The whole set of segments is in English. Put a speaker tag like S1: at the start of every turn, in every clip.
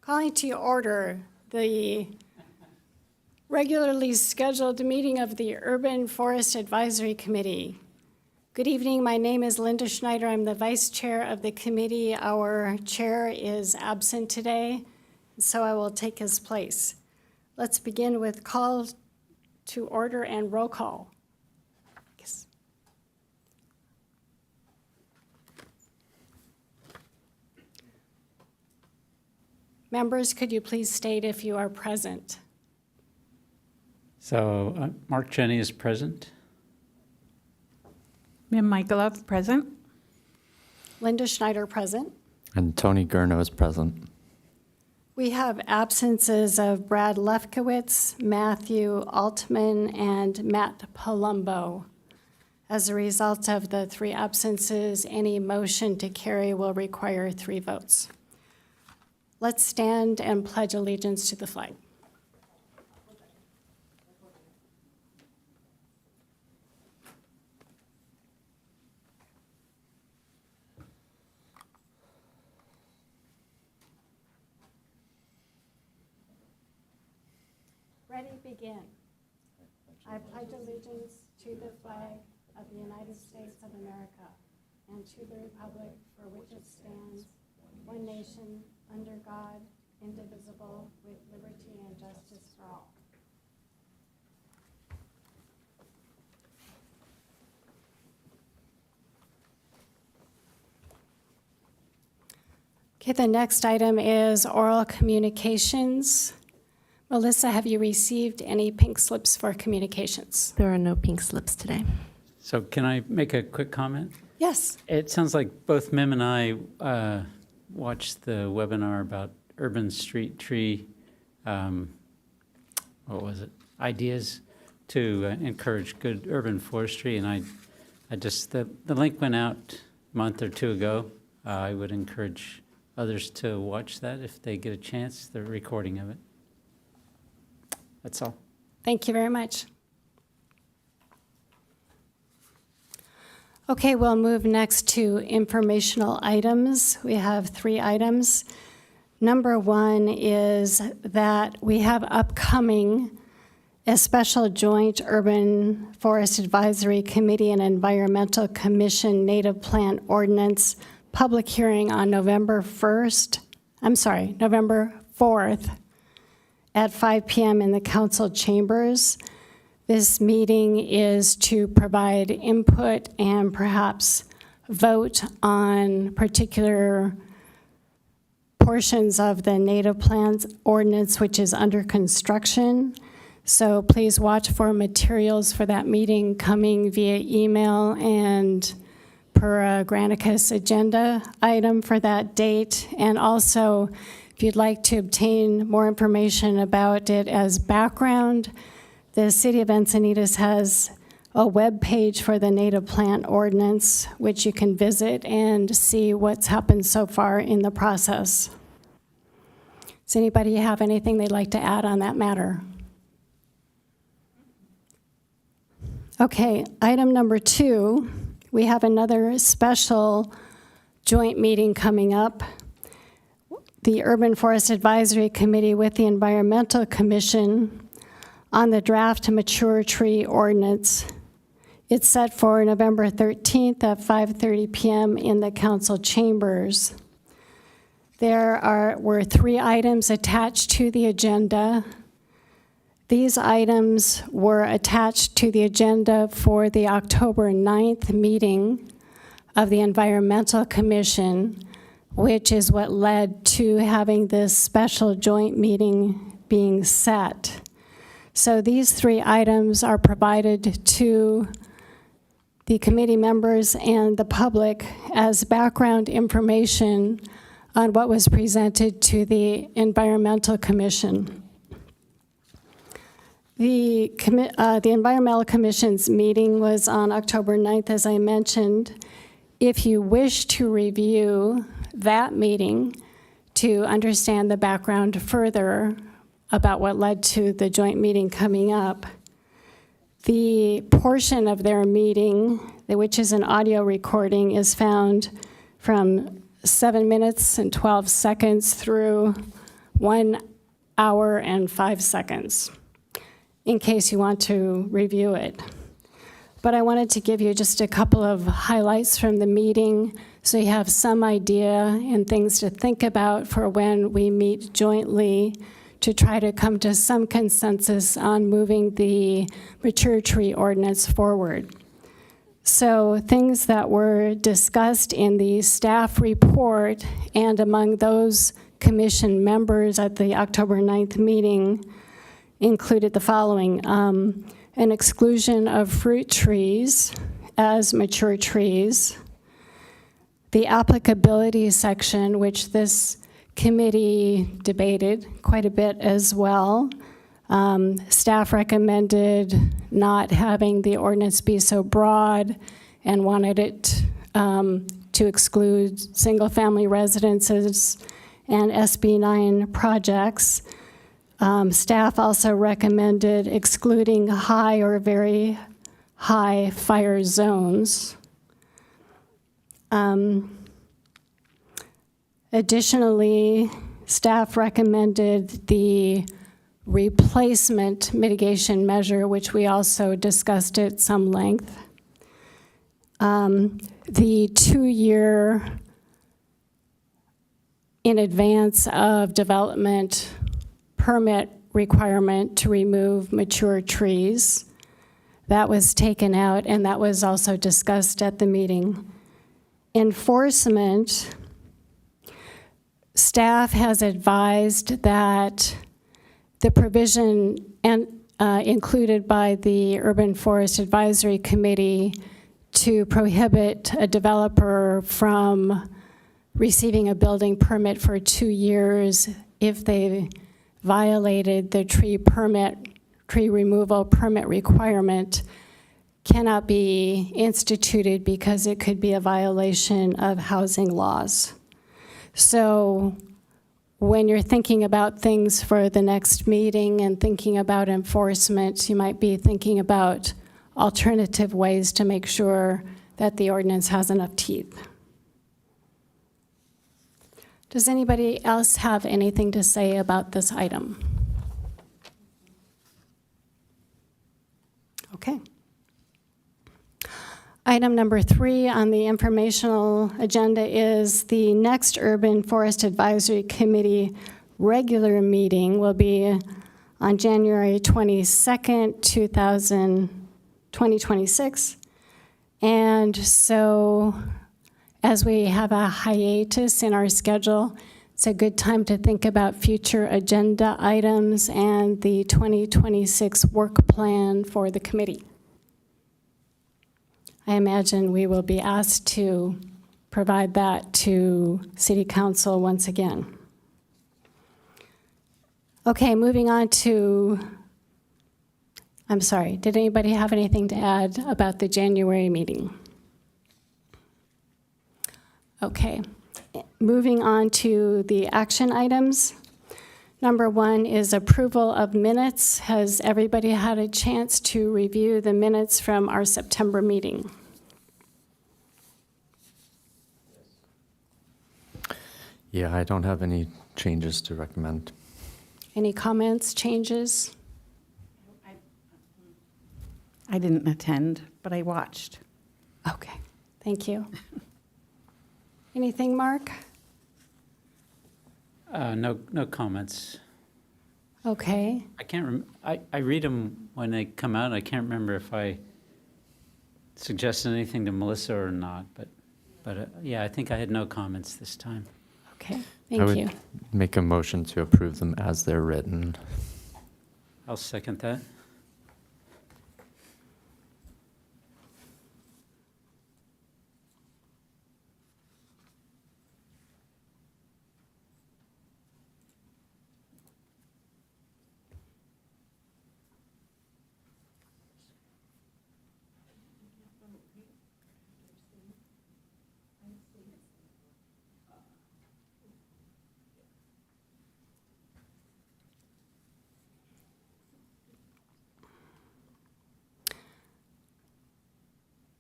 S1: Calling to order the regularly scheduled meeting of the Urban Forest Advisory Committee. Good evening, my name is Linda Schneider. I'm the vice chair of the committee. Our chair is absent today, so I will take his place. Let's begin with call to order and roll call. Yes. Members, could you please state if you are present?
S2: So Mark Jenny is present.
S3: Mim Michaelov, present.
S1: Linda Schneider, present.
S4: And Tony Gurno is present.
S1: We have absences of Brad Lefkowitz, Matthew Altman, and Matt Palumbo. As a result of the three absences, any motion to carry will require 3 votes. Let's stand and pledge allegiance to the flag. Ready, begin. I pledge allegiance to the flag of the United States of America and to the republic for which it stands, one nation, under God, indivisible, with liberty and justice for all. Okay, the next item is oral communications. Melissa, have you received any pink slips for communications?
S5: There are no pink slips today.
S2: So can I make a quick comment?
S1: Yes.
S2: It sounds like both Mim and I watched the webinar about urban street tree, ideas to encourage good urban forestry. And I just, the link went out a month or 2 ago. I would encourage others to watch that if they get a chance, the recording of it. That's all.
S1: Thank you very much. Okay, we'll move next to informational items. We have 3 items. Number 1 is that we have upcoming a special joint Urban Forest Advisory Committee and Environmental Commission Native Plant Ordinance public hearing on November 4th at 5 p.m. in the council chambers. This meeting is to provide input and perhaps vote on particular portions of the native plants ordinance, which is under construction. So please watch for materials for that meeting coming via email and per Granicus agenda item for that date. And also, if you'd like to obtain more information about it as background, the City of Encinitas has a web page for the native plant ordinance, which you can visit and see what's happened so far in the process. Does anybody have anything they'd like to add on that matter? Okay, item number 2, we have another special joint meeting coming up. The Urban Forest Advisory Committee with the Environmental Commission on the draft Mature Tree Ordinance. It's set for November 13th at 5:30 p.m. in the council chambers. There were 3 items attached to the agenda. These items were attached to the agenda for the October 9th meeting of the Environmental Commission, which is what led to having this special joint meeting being set. So these 3 items are provided to the committee members and the public as background information on what was presented to the Environmental Commission. The Environmental Commission's meeting was on October 9th, as I mentioned. If you wish to review that meeting to understand the background further about what led to the joint meeting coming up, the portion of their meeting, which is an audio recording, is found from 7 minutes and 12 seconds through 1 hour and 5 seconds, in case you want to review it. But I wanted to give you just a couple of highlights from the meeting so you have some idea and things to think about for when we meet jointly to try to come to some consensus on moving the mature tree ordinance forward. So things that were discussed in the staff report and among those commission members at the October 9th meeting included the following: an exclusion of fruit trees as mature trees, the applicability section, which this committee debated quite a bit as well. Staff recommended not having the ordinance be so broad and wanted it to exclude single-family residences and SB 9 projects. Staff also recommended excluding high or very high fire zones. Additionally, staff recommended the replacement mitigation measure, which we also discussed at some length. The 2-year in advance of development permit requirement to remove mature trees. That was taken out, and that was also discussed at the meeting. Enforcement, staff has advised that the provision included by the Urban Forest Advisory Committee to prohibit a developer from receiving a building permit for 2 years if they violated the tree removal permit requirement cannot be instituted because it could be a violation of housing laws. So when you're thinking about things for the next meeting and thinking about enforcement, you might be thinking about alternative ways to make sure that the ordinance has enough teeth. Does anybody else have anything to say about this item? Okay. Item number 3 on the informational agenda is the next Urban Forest Advisory Committee regular meeting will be on January 22nd, 2026. And so as we have a hiatus in our schedule, it's a good time to think about future agenda items and the 2026 work plan for the committee. I imagine we will be asked to provide that to City Council once again. Okay, moving on to, I'm sorry, did anybody have anything to add about the January meeting? Okay, moving on to the action items. Number 1 is approval of minutes. Has everybody had a chance to review the minutes from our September meeting?
S4: Yeah, I don't have any changes to recommend.
S1: Any comments, changes?
S3: I didn't attend, but I watched.
S1: Okay, thank you. Anything, Mark?
S2: No comments.
S1: Okay,
S2: I can't I read them when they come out. I can't remember if I suggested anything to Melissa or not, but yeah, I think I had no comments this time.
S1: okay,
S4: I
S1: thank
S4: would
S1: you.
S4: make a motion to approve them as they're written.
S2: I'll second that.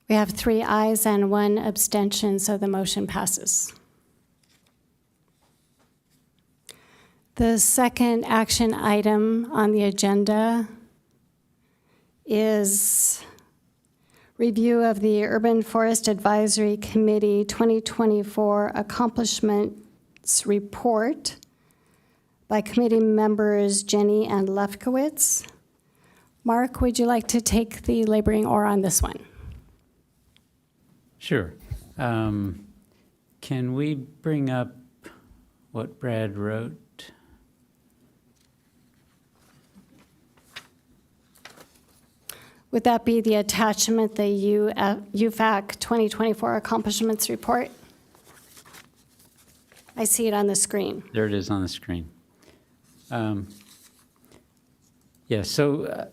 S1: We have 3 ayes and 1 abstention, so the motion passes. The second action item on the agenda is review of the Urban Forest Advisory Committee 2024 Accomplishments Report by committee members Jenny and Lefkowitz. Mark, would you like to take the laboring oar on this one?
S2: Sure. Can we bring up what Brad wrote?
S1: Would that be the attachment, the UFAC 2024 Accomplishments Report? I see it on the screen.
S2: There it is on the screen. Yeah, so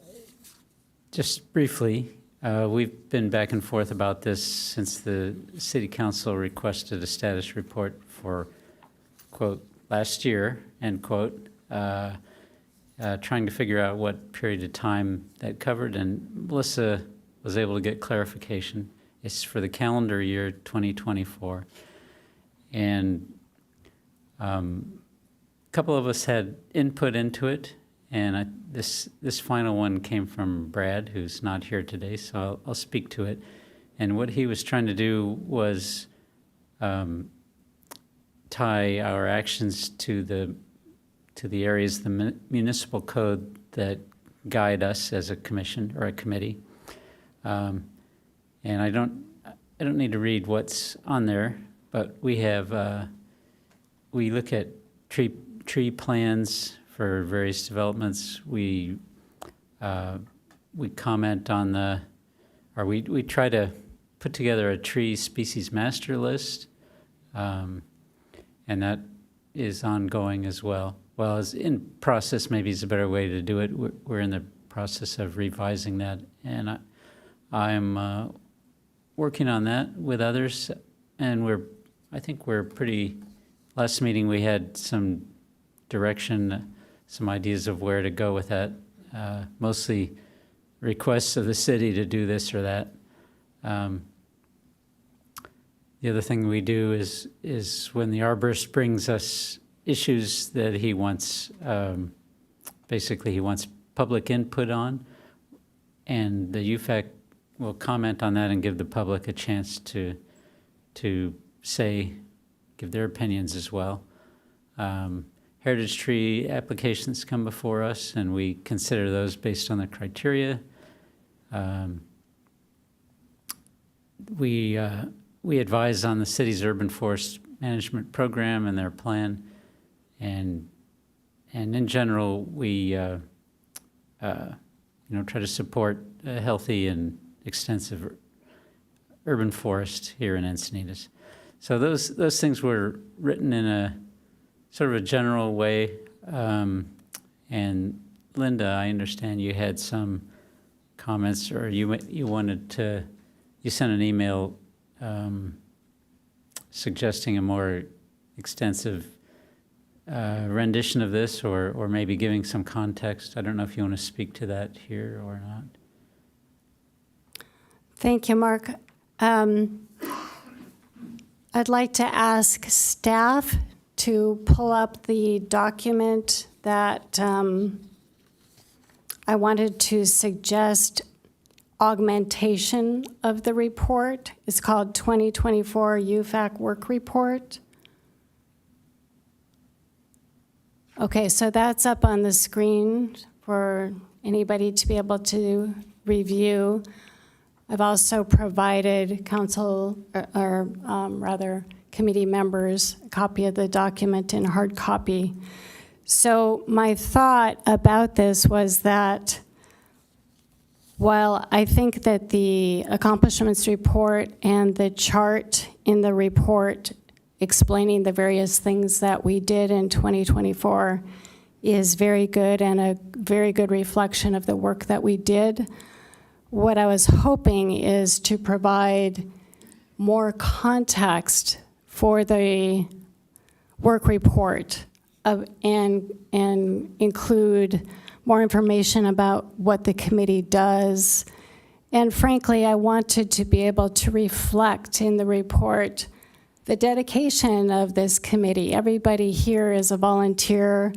S2: just briefly, we've been back and forth about this since the City Council requested a status report for, quote, last year, end quote, trying to figure out what period of time that covered, and Melissa was able to get clarification. It's for the calendar year 2024. And a couple of us had input into it, and this final one came from Brad, who's not here today, so I'll speak to it. And what he was trying to do was tie our actions to the areas of the municipal code that guide us as a commission or a committee. And I don't need to read what's on there, but we have we look at tree plans for various developments. We comment on we try to put together a tree species master list, and that is ongoing as well. Well, as in process, maybe is a better way to do it. We're in the process of revising that, and I'm working on that with others, and I think we're pretty. Last meeting we had some direction, some ideas of where to go with that. Mostly requests of the city to do this or that. The other thing we do is when the arborist brings us issues that he wants, basically he wants public input on, and the UFAC will comment on that and give the public a chance to give their opinions as well. Heritage tree applications come before us, and we consider those based on the criteria. We advise on the city's urban forest management program and their plan, and in general, we try to support a healthy and extensive urban forest here in Encinitas. So those things were written in a sort of a general way. And Linda, I understand you had some comments, or you sent an email suggesting a more extensive rendition of this, or maybe giving some context. I don't know if you want to speak to that here or not.
S1: Thank you, Mark. I'd like to ask staff to pull up the document that I wanted to suggest augmentation of the report. It's called 2024 UFAC Work Report. Okay, so that's up on the screen for anybody to be able to review. I've also provided council, or rather committee members, a copy of the document in hard copy. So my thought about this was that while I think that the accomplishments report and the chart in the report explaining the various things that we did in 2024 is very good and a very good reflection of the work that we did, what I was hoping is to provide more context for the work report and include more information about what the committee does. And frankly, I wanted to be able to reflect in the report the dedication of this committee. Everybody here is a volunteer.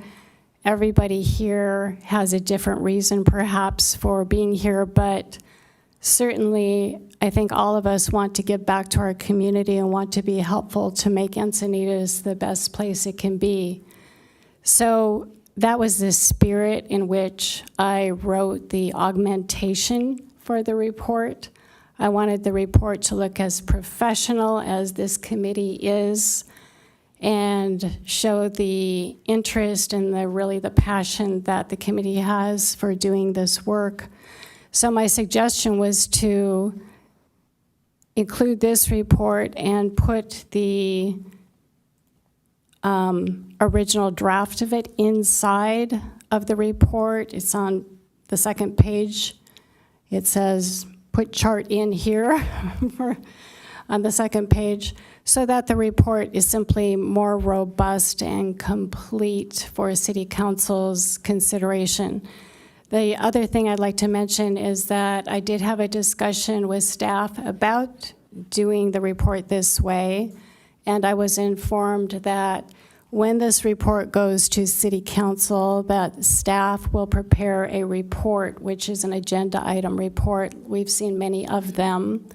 S1: Everybody here has a different reason perhaps for being here, but certainly I think all of us want to give back to our community and want to be helpful to make Encinitas the best place it can be. So that was the spirit in which I wrote the augmentation for the report. I wanted the report to look as professional as this committee is and show the interest and the passion that the committee has for doing this work. So my suggestion was to include this report and put the original draft of it inside of the report. It's on the second page. It says, put chart in here on the second page, so that the report is simply more robust and complete for City Council's consideration. The other thing I'd like to mention is that I did have a discussion with staff about doing the report this way, and I was informed that when this report goes to City Council, that staff will prepare a report, which is an agenda item report. We've seen many of them,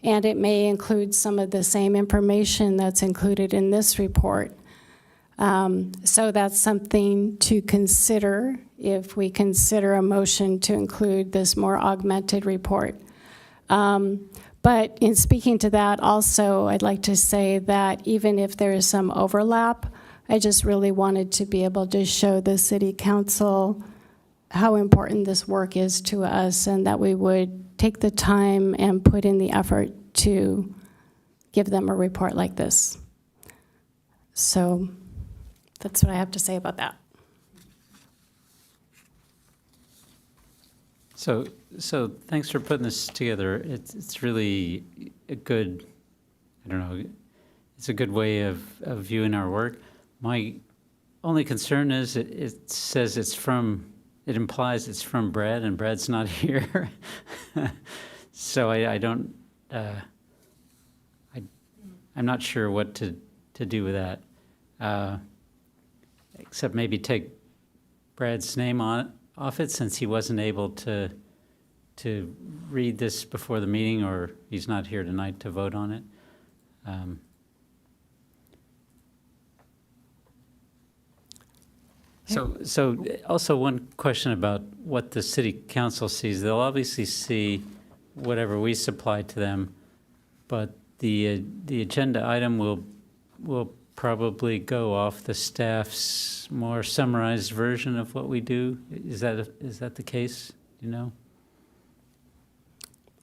S1: and it may include some of the same information that's included in this report. So that's something to consider if we consider a motion to include this more augmented report. But in speaking to that also, I'd like to say that even if there is some overlap, I just really wanted to be able to show the City Council how important this work is to us, and that we would take the time and put in the effort to give them a report like this. So that's what I have to say about that.
S2: So thanks for putting this together. It's really a good, I don't know, it's a good way of viewing our work. My only concern is it says it implies it's from Brad, and Brad's not here. So I'm not sure what to do with that, except maybe take Brad's name off it, since he wasn't able to read this before the meeting, or he's not here tonight to vote on it. So also one question about what the City Council sees. They'll obviously see whatever we supply to them, but the agenda item will probably go off the staff's more summarized version of what we do. Is that the case? Do you know?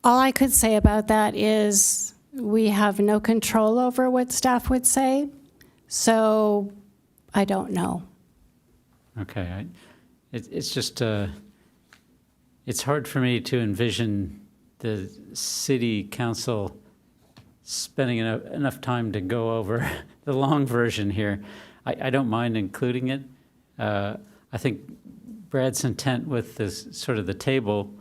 S1: All I could say about that is we have no control over what staff would say, so I don't know.
S2: Okay, it's just it's hard for me to envision the City Council spending enough time to go over the long version here. I don't mind including it. I think Brad's intent with this sort of the table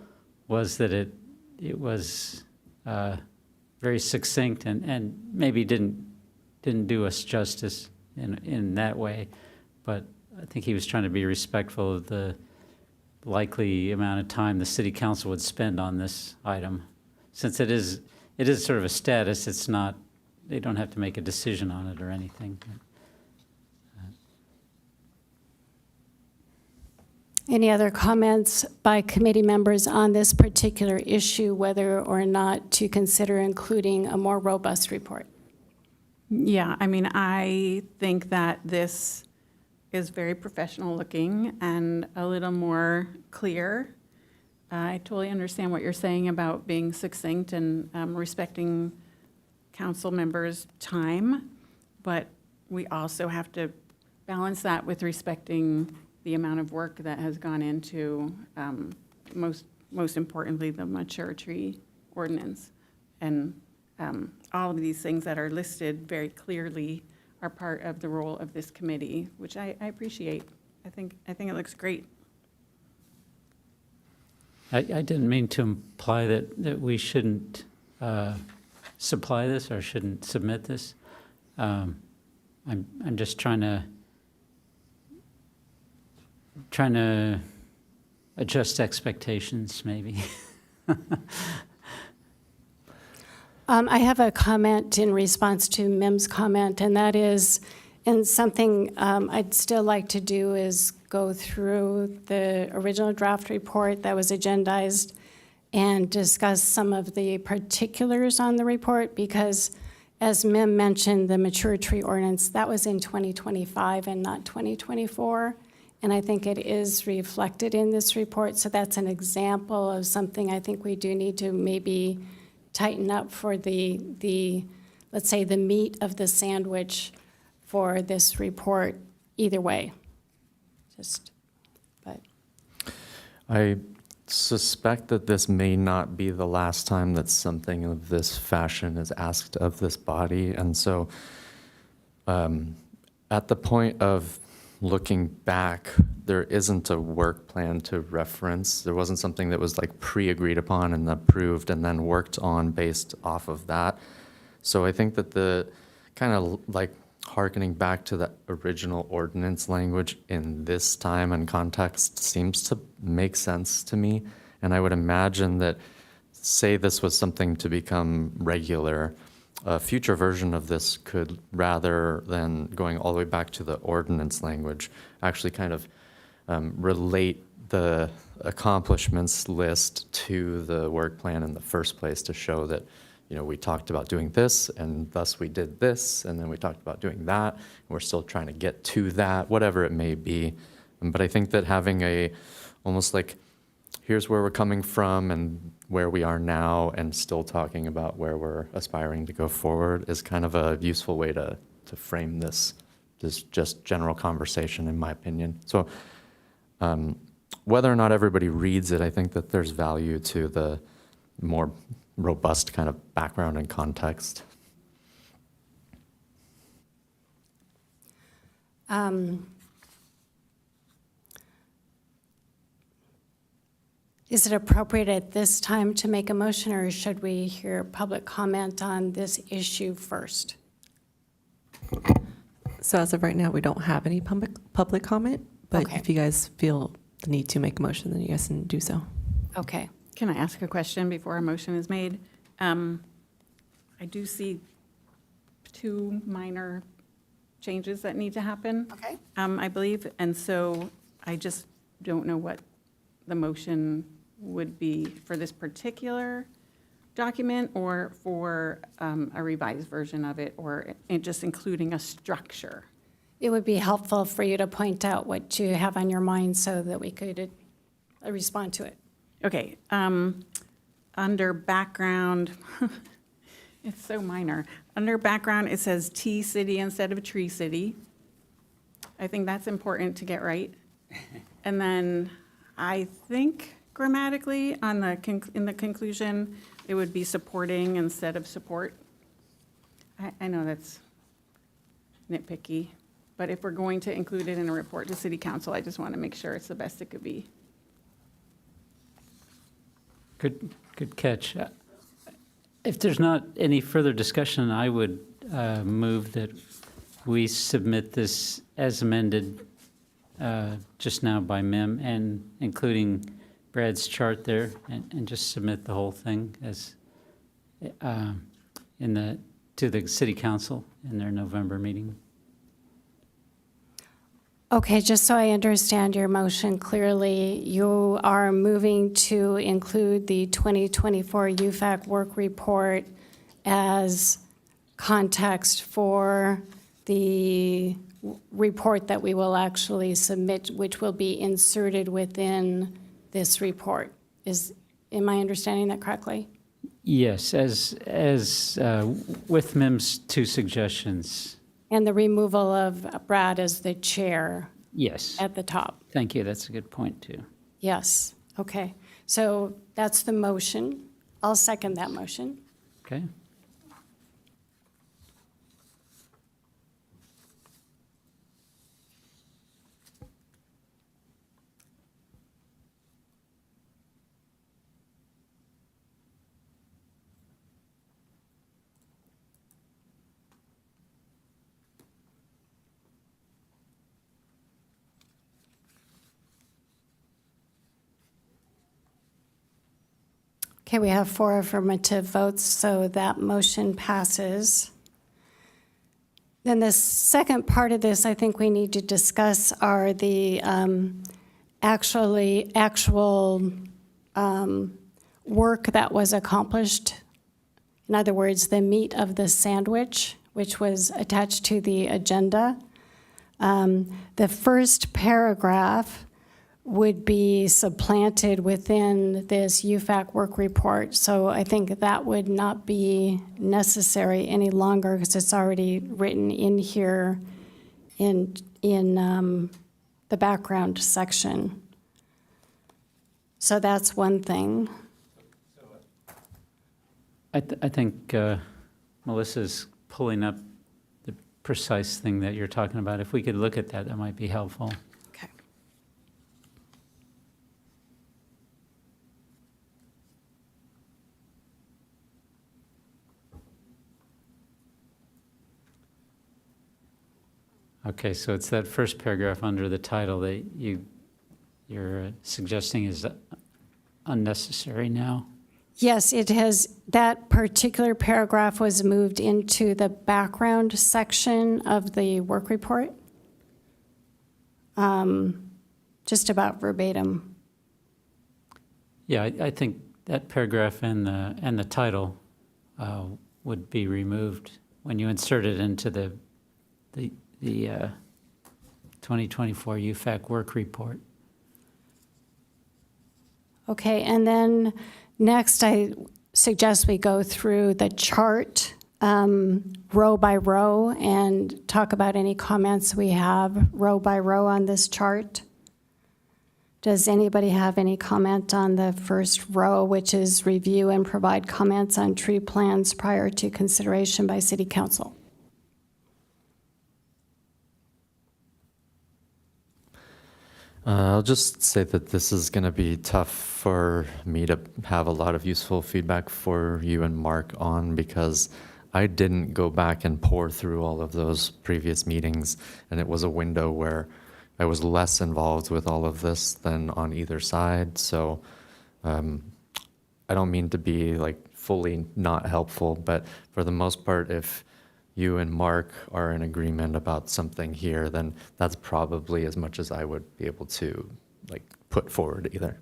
S2: was that it was very succinct and maybe didn't do us justice in that way, but I think he was trying to be respectful of the likely amount of time the City Council would spend on this item. Since it is sort of a status, it's not, they don't have to make a decision on it or anything.
S1: Any other comments by committee members on this particular issue, whether or not to consider including a more robust report?
S3: Yeah, I mean, I think that this is very professional looking and a little more clear. I totally understand what you're saying about being succinct and respecting council members' time, but we also have to balance that with respecting the amount of work that has gone into, most importantly, the mature tree ordinance. And all of these things that are listed very clearly are part of the role of this committee, which I appreciate. I think it looks great.
S2: I didn't mean to imply that we shouldn't supply this or shouldn't submit this. I'm just trying to adjust expectations, maybe.
S1: I have a comment in response to Mim's comment, and that is, and something I'd still like to do is go through the original draft report that was agendized and discuss some of the particulars on the report, because as Mim mentioned, the mature tree ordinance, that was in 2025 and not 2024. And I think it is reflected in this report. So that's an example of something I think we do need to maybe tighten up for the let's say, the meat of the sandwich for this report either way. But
S4: I suspect that this may not be the last time that something of this fashion is asked of this body. And so at the point of looking back, there isn't a work plan to reference. There wasn't something that was like pre-agreed upon and approved and then worked on based off of that. So I think that the kind of like hearkening back to the original ordinance language in this time and context seems to make sense to me. And I would imagine that, say this was something to become regular, a future version of this could, rather than going all the way back to the ordinance language, actually kind of relate the accomplishments list to the work plan in the first place to show that, you know, we talked about doing this and thus we did this, and then we talked about doing that, and we're still trying to get to that, whatever it may be. But I think that having a almost like, here's where we're coming from and where we are now, and still talking about where we're aspiring to go forward is kind of a useful way to frame this just general conversation, in my opinion. So whether or not everybody reads it, I think that there's value to the more robust kind of background and context.
S1: Is it appropriate at this time to make a motion, or should we hear public comment on this issue first?
S5: So as of right now, we don't have any public comment, but
S1: Okay.
S5: if you guys feel the need to make a motion, then you guys can do so.
S1: Okay.
S3: Can I ask a question before a motion is made? I do see two minor changes that need to happen.
S1: Okay.
S3: I believe, and so I just don't know what the motion would be for this particular document or for a revised version of it, or just including a structure.
S1: It would be helpful for you to point out what you have on your mind so that we could respond to it.
S3: Okay, under background, it's so minor. Under background, it says T City instead of Tree City. I think that's important to get right. And then I think grammatically on in the conclusion, it would be supporting instead of support. I know that's nitpicky, but if we're going to include it in a report to City Council, I just want to make sure it's the best it could be.
S2: Good catch. If there's not any further discussion, I would move that we submit this as amended just now by Mim, and including Brad's chart there, and just submit the whole thing as to the City Council in their November meeting.
S1: Okay, just so I understand your motion clearly, you are moving to include the 2024 UFAC work report as context for the report that we will actually submit, which will be inserted within this report. Am I understanding that correctly?
S2: Yes, as with Mim's two suggestions.
S1: And the removal of Brad as the chair
S2: Yes.
S1: at the top.
S2: Thank you. That's a good point, too.
S1: Yes, okay. So that's the motion. I'll second that motion.
S2: Okay.
S1: Okay, we have 4 affirmative votes, so that motion passes. Then the second part of this I think we need to discuss are the actual work that was accomplished. In other words, the meat of the sandwich, which was attached to the agenda. The first paragraph would be supplanted within this UFAC work report. So I think that would not be necessary any longer because it's already written in here in the background section. So that's one thing.
S2: I think Melissa's pulling up the precise thing that you're talking about. If we could look at that, that might be helpful.
S5: Okay.
S2: Okay, so it's that first paragraph under the title that you're suggesting is unnecessary now.
S1: Yes, it has, that particular paragraph was moved into the background section of the work report. Just about verbatim.
S2: Yeah, I think that paragraph and the title would be removed when you insert it into the 2024 UFAC work report.
S1: Okay, and then next I suggest we go through the chart row by row and talk about any comments we have row by row on this chart. Does anybody have any comment on the first row, which is review and provide comments on tree plans prior to consideration by City Council?
S4: I'll just say that this is going to be tough for me to have a lot of useful feedback for you and Mark on, because I didn't go back and pour through all of those previous meetings, and it was a window where I was less involved with all of this than on either side. So I don't mean to be like fully not helpful, but for the most part, if you and Mark are in agreement about something here, then that's probably as much as I would be able to like put forward either.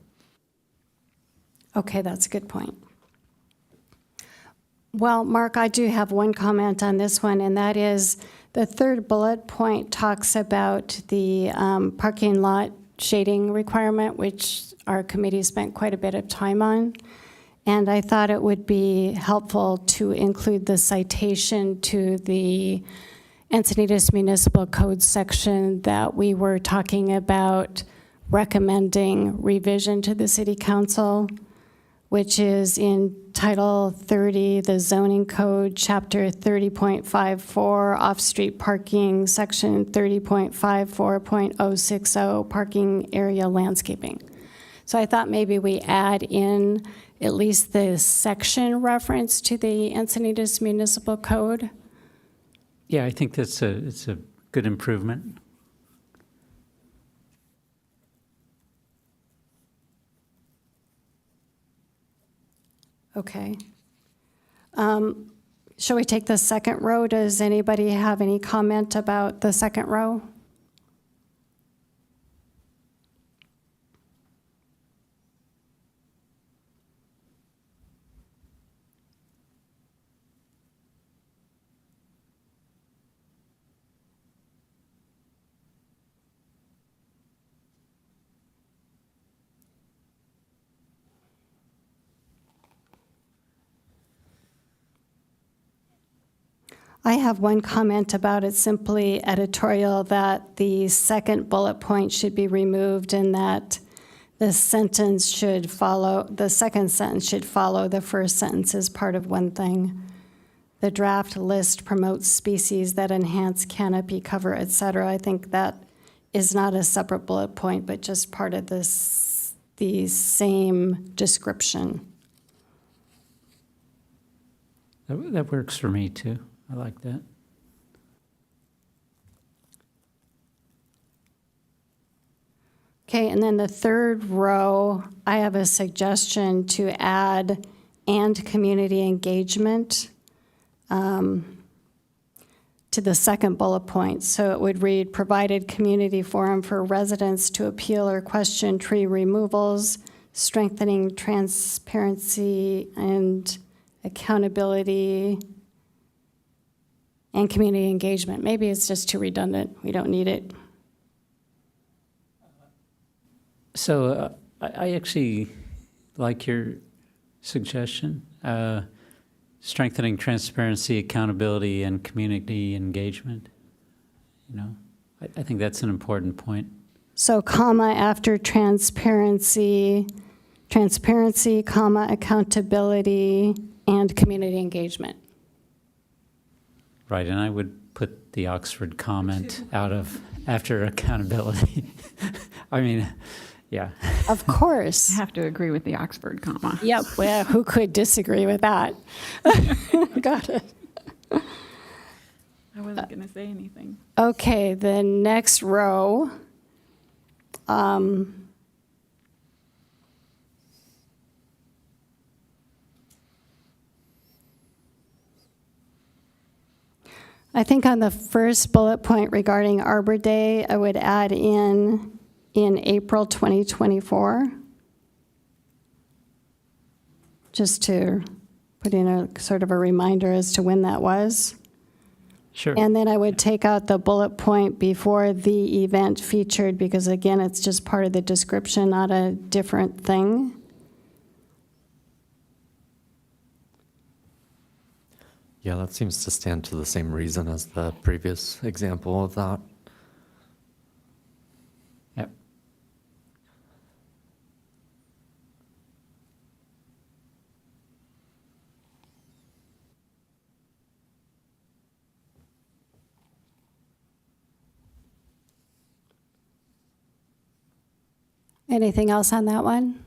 S1: Okay, that's a good point. Well, Mark, I do have one comment on this one, and that is the third bullet point talks about the parking lot shading requirement, which our committee spent quite a bit of time on. And I thought it would be helpful to include the citation to the Encinitas Municipal Code section that we were talking about recommending revision to the City Council, which is in Title 30, the Zoning Code, Chapter 30.54, Off-Street Parking, Section 30.54.060, Parking Area Landscaping. So I thought maybe we add in at least the section reference to the Encinitas Municipal Code.
S2: Yeah, I think it's a good improvement.
S1: Okay. Shall we take the second row? Does anybody have any comment about the second row? I have one comment about it, simply editorial, that the second bullet point should be removed and that the sentence should follow, the second sentence should follow the first sentence as part of one thing. The draft list promotes species that enhance canopy cover, et cetera. I think that is not a separate bullet point, but just part of this, the same description.
S2: That works for me too. I like that.
S1: Okay, and then the third row, I have a suggestion to add and community engagement to the second bullet point. So it would read, provided community forum for residents to appeal or question tree removals, strengthening transparency and accountability, and community engagement. Maybe it's just too redundant. We don't need it.
S2: So I actually like your suggestion, strengthening transparency, accountability, and community engagement. You know, I think that's an important point.
S1: So comma after transparency, comma, accountability, and community engagement.
S2: Right, and I would put the Oxford comment out of after accountability. I mean, yeah.
S1: Of course.
S3: I have to agree with the Oxford comma.
S1: Yep, well, who could disagree with that? Got it.
S3: I wasn't going to say anything.
S1: Okay, the next row. I think on the first bullet point regarding Arbor Day, I would add in April 2024, just to put in a sort of a reminder as to when that was.
S2: Sure.
S1: And then I would take out the bullet point before the event featured, because again, it's just part of the description, not a different thing.
S4: Yeah, that seems to stand to the same reason as the previous example of that.
S2: Yep.
S1: Anything else on that one?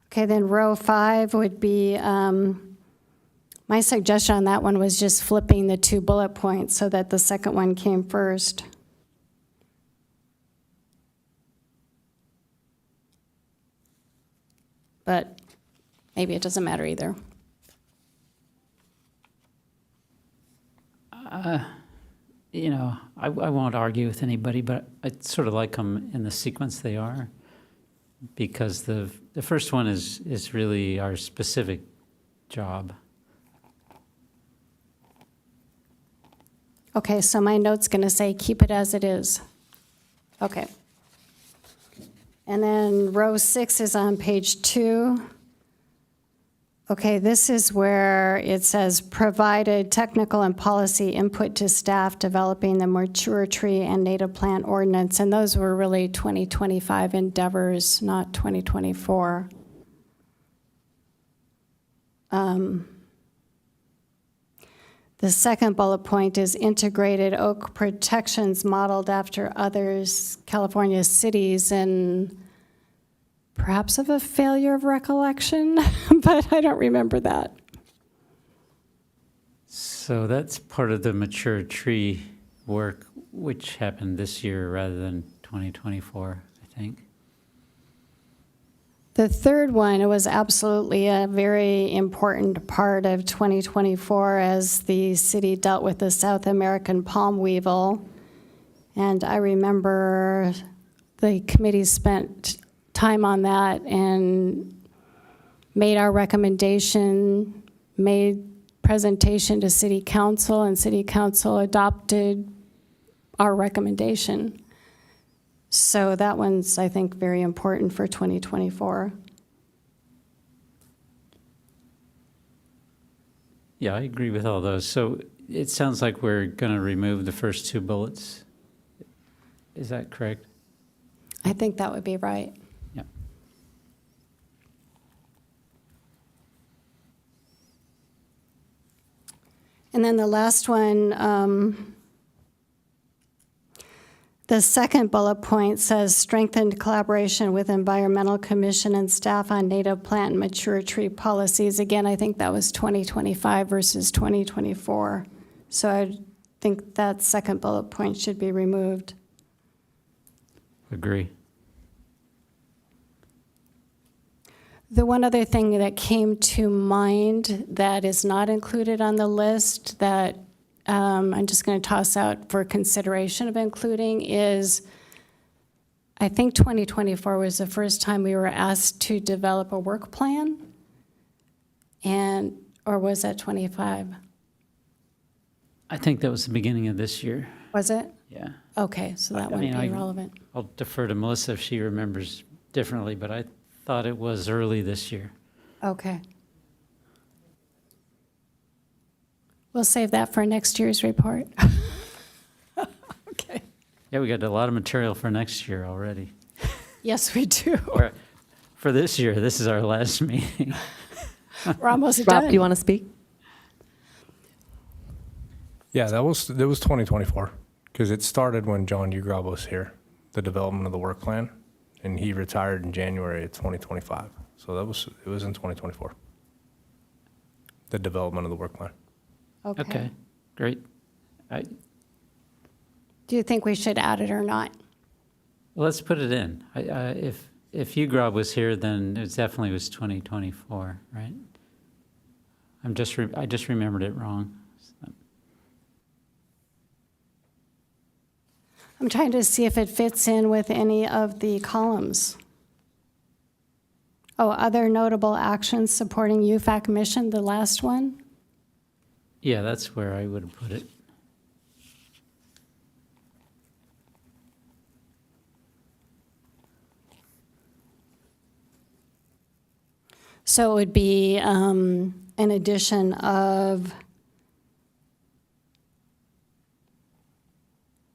S1: Okay, then row 5 would be, my suggestion on that one was just flipping the 2 bullet points so that the second one came first. But maybe it doesn't matter either.
S2: You know, I won't argue with anybody, but I sort of like them in the sequence they are, because the first one is really our specific job.
S1: Okay, so my note's going to say keep it as it is. Okay. And then row 6 is on page 2. Okay, this is where it says provided technical and policy input to staff developing the mature tree and native plant ordinance. And those were really 2025 endeavors, not 2024. The second bullet point is integrated oak protections modeled after others, California cities, and perhaps of a failure of recollection, but I don't remember that.
S2: So that's part of the mature tree work, which happened this year rather than 2024, I think.
S1: The third one, it was absolutely a very important part of 2024 as the city dealt with the South American palm weevil. And I remember the committee spent time on that and made our recommendation, made presentation to city council, and city council adopted our recommendation. So that one's, I think, very important for 2024.
S2: Yeah, I agree with all those. So it sounds like we're going to remove the first 2 bullets. Is that correct?
S1: I think that would be right.
S2: Yeah.
S1: And then the last one, the second bullet point says strengthened collaboration with Environmental Commission and staff on native plant and mature tree policies. Again, I think that was 2025 versus 2024. So I'd think that second bullet point should be removed.
S2: Agree.
S1: The one other thing that came to mind that is not included on the list that I'm just going to toss out for consideration of including is, I think 2024 was the first time we were asked to develop a work plan, or was that 25?
S2: I think that was the beginning of this year.
S1: Was it?
S2: Yeah.
S1: Okay, so that
S2: I mean,
S1: wouldn't be relevant.
S2: I'll defer to Melissa if she remembers differently, but I thought it was early this year.
S1: Okay. We'll save that for next year's report. Okay.
S2: Yeah, we got a lot of material for next year already.
S1: Yes, we do.
S2: Or for this year, this is our last meeting.
S1: We're almost
S5: Rob,
S1: done.
S5: do you want to speak?
S6: Yeah, that was 2024 because it started when John Ugrab was here, the development of the work plan, and he retired in January of 2025. So it was in 2024. The development of the work plan.
S2: Okay, great.
S1: Do you think we should add it or not?
S2: Let's put it in. If UGROB was here, then it definitely was 2024, right? I just remembered it wrong. So.
S1: I'm trying to see if it fits in with any of the columns. Oh, other notable actions supporting UFAC mission, the last one?
S2: Yeah, that's where I would have put it.
S1: So it would be an addition of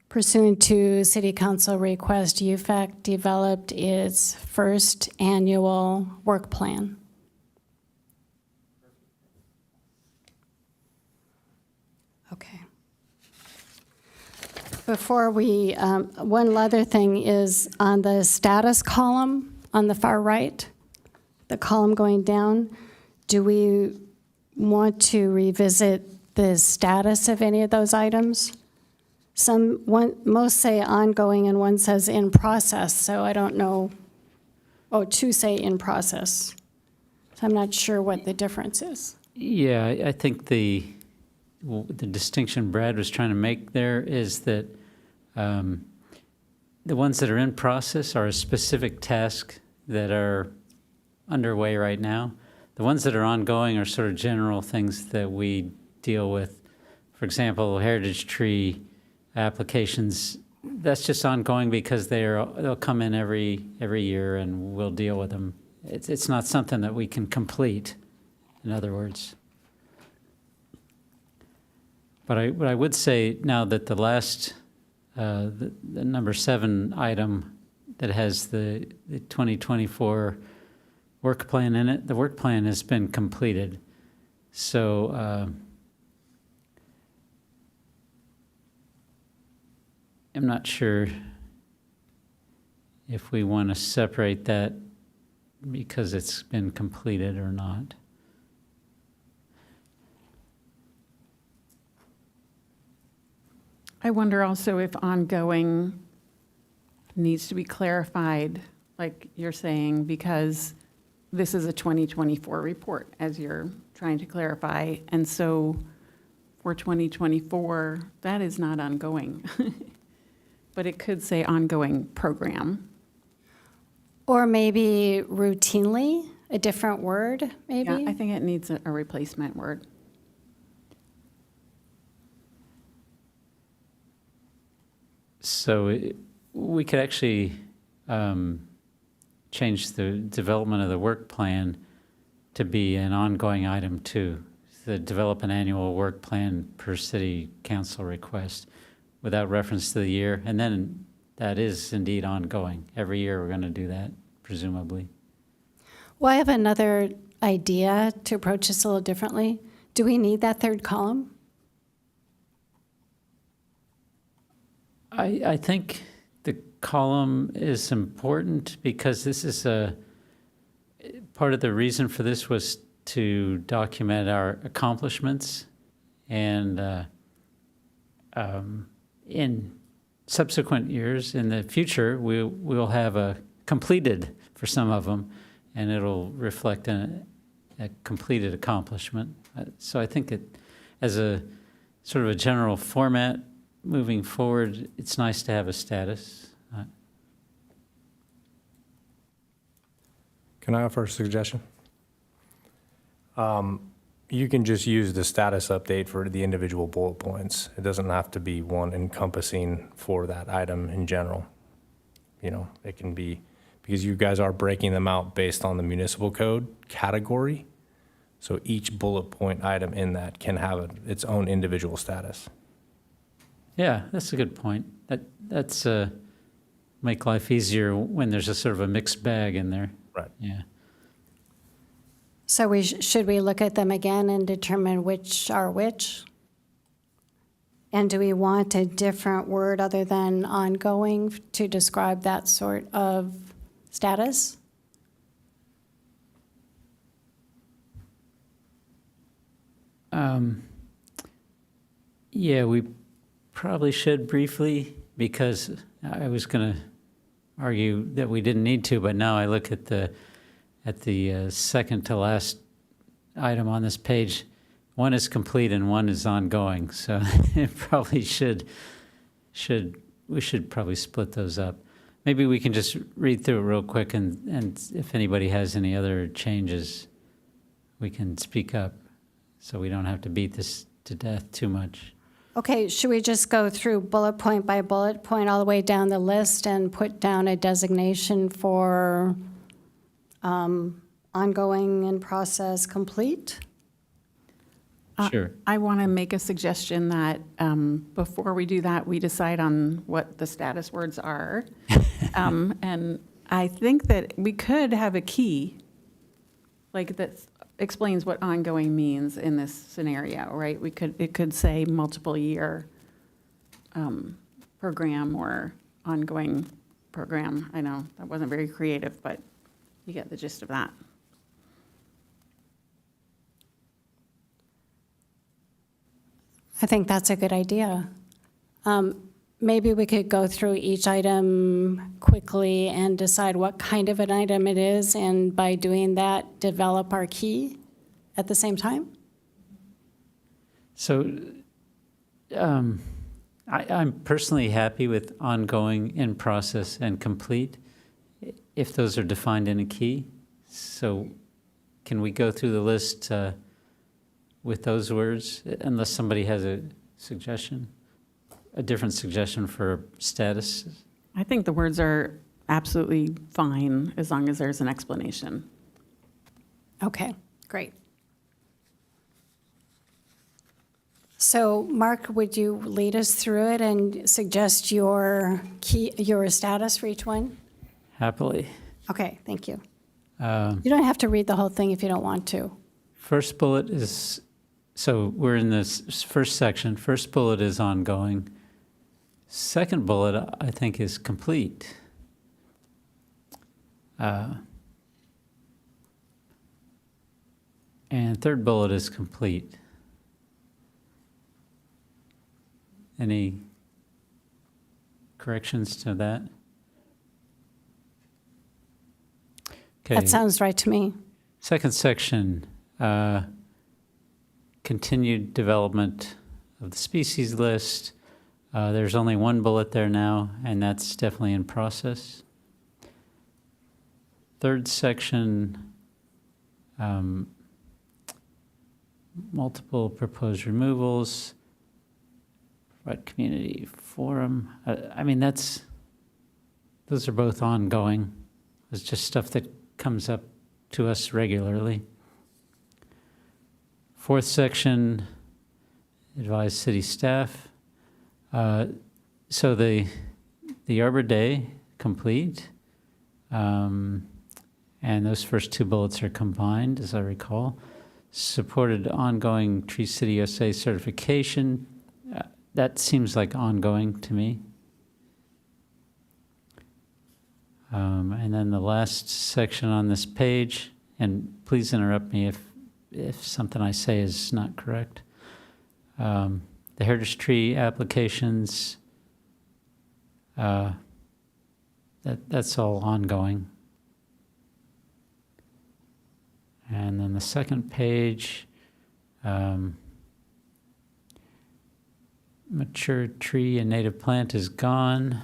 S1: pursuant to City Council request, UFAC developed its first annual work plan. Okay. Before we, one other thing is on the status column on the far right, the column going down, do we want to revisit the status of any of those items? Most say ongoing and one says in process, so I don't know. Oh, two say in process. So I'm not sure what the difference is.
S2: Yeah, I think the distinction Brad was trying to make there is that the ones that are in process are a specific task that are underway right now. The ones that are ongoing are sort of general things that we deal with. For example, heritage tree applications, that's just ongoing because they'll come in every year and we'll deal with them. It's not something that we can complete, in other words. But I would say now that the last, the number 7 item that has the 2024 work plan in it, the work plan has been completed. So I'm not sure if we want to separate that because it's been completed or not.
S3: I wonder also if ongoing needs to be clarified, like you're saying, because this is a 2024 report, as you're trying to clarify. And so for 2024, that is not ongoing. But it could say ongoing program.
S1: Or maybe routinely, a different word, maybe?
S3: Yeah, I think it needs a replacement word.
S2: So we could actually change the development of the work plan to be an ongoing item too. To develop an annual work plan per city council request without reference to the year. And then that is indeed ongoing. Every year we're going to do that, presumably.
S1: Well, I have another idea to approach this a little differently. Do we need that third column?
S2: I think the column is important because this is part of the reason for this was to document our accomplishments. And in subsequent years, in the future, we'll have a completed for some of them, and it'll reflect a completed accomplishment. So I think as a sort of a general format moving forward, it's nice to have a status.
S6: Can I offer a suggestion? You can just use the status update for the individual bullet points. It doesn't have to be one encompassing for that item in general. You know, it can be, because you guys are breaking them out based on the municipal code category. So each bullet point item in that can have its own individual status.
S2: Yeah, that's a good point. That's make life easier when there's a sort of a mixed bag in there.
S6: Right.
S2: Yeah.
S1: So should we look at them again and determine which are which? And do we want a different word other than ongoing to describe that sort of status?
S2: Yeah, we probably should briefly, because I was going to argue that we didn't need to, but now I look at the second to last item on this page. One is complete and one is ongoing, so it probably we should probably split those up. Maybe we can just read through it real quick, and if anybody has any other changes, we can speak up, so we don't have to beat this to death too much.
S1: Okay, should we just go through bullet point by bullet point all the way down the list and put down a designation for ongoing in process complete?
S2: Sure.
S3: I want to make a suggestion that before we do that, we decide on what the status words are. And I think that we could have a key, like that explains what ongoing means in this scenario, right? It could say multiple year program or ongoing program. I know that wasn't very creative, but you get the gist of that.
S1: I think that's a good idea. Maybe we could go through each item quickly and decide what kind of an item it is, and by doing that, develop our key at the same time?
S2: So I'm personally happy with ongoing, in process, and complete, if those are defined in a key. So can we go through the list with those words, unless somebody has a suggestion, a different suggestion for status?
S3: I think the words are absolutely fine as long as there's an explanation.
S1: Okay, great. So, Mark, would you lead us through it and suggest your key, your status for each one?
S2: Happily.
S1: Okay, thank you. You don't have to read the whole thing if you don't want to.
S2: First bullet is, so we're in this first section. First bullet is ongoing. Second bullet, I think, is complete. And third bullet is complete. Any corrections to that? Okay.
S1: That sounds right to me.
S2: Second section, continued development of the species list. There's only one bullet there now, and that's definitely in process. Third section, multiple proposed removals, provide community forum. I mean, those are both ongoing. It's just stuff that comes up to us regularly. Fourth section, advise city staff. So the Arbor Day, complete. And those first two bullets are combined, as I recall. Supported ongoing Tree City USA certification. That seems like ongoing to me. And then the last section on this page, and please interrupt me if something I say is not correct. The heritage tree applications, that's all ongoing. And then the second page, mature tree and native plant is gone.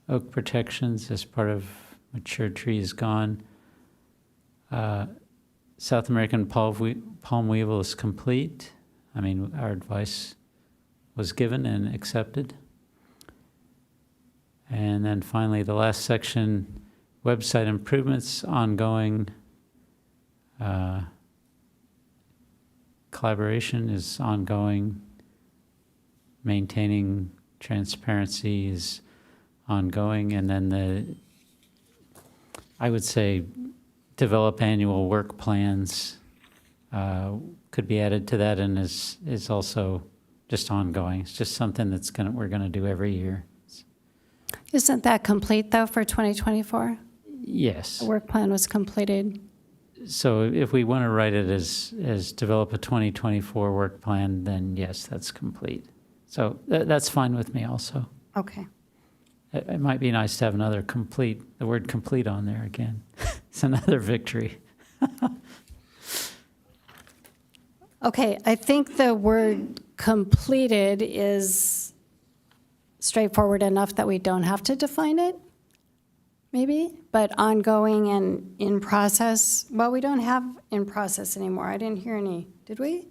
S2: Oak protections as part of mature tree is gone. South American palm weevil is complete. I mean, our advice was given and accepted. And then finally, the last section, website improvements ongoing. Collaboration is ongoing. Maintaining transparency is ongoing. And then I would say, develop annual work plans could be added to that, and is also just ongoing. It's just something we're gonna do every year.
S1: Isn't that complete, though, for 2024?
S2: Yes.
S1: The work plan was completed.
S2: So if we want to write it as develop a 2024 work plan, then yes, that's complete. So that's fine with me also.
S1: Okay.
S2: It might be nice to have the word complete on there again. It's another victory.
S1: Okay, I think the word completed is straightforward enough that we don't have to define it, maybe, but ongoing and in process, well, we don't have in process anymore. I didn't hear any, did we?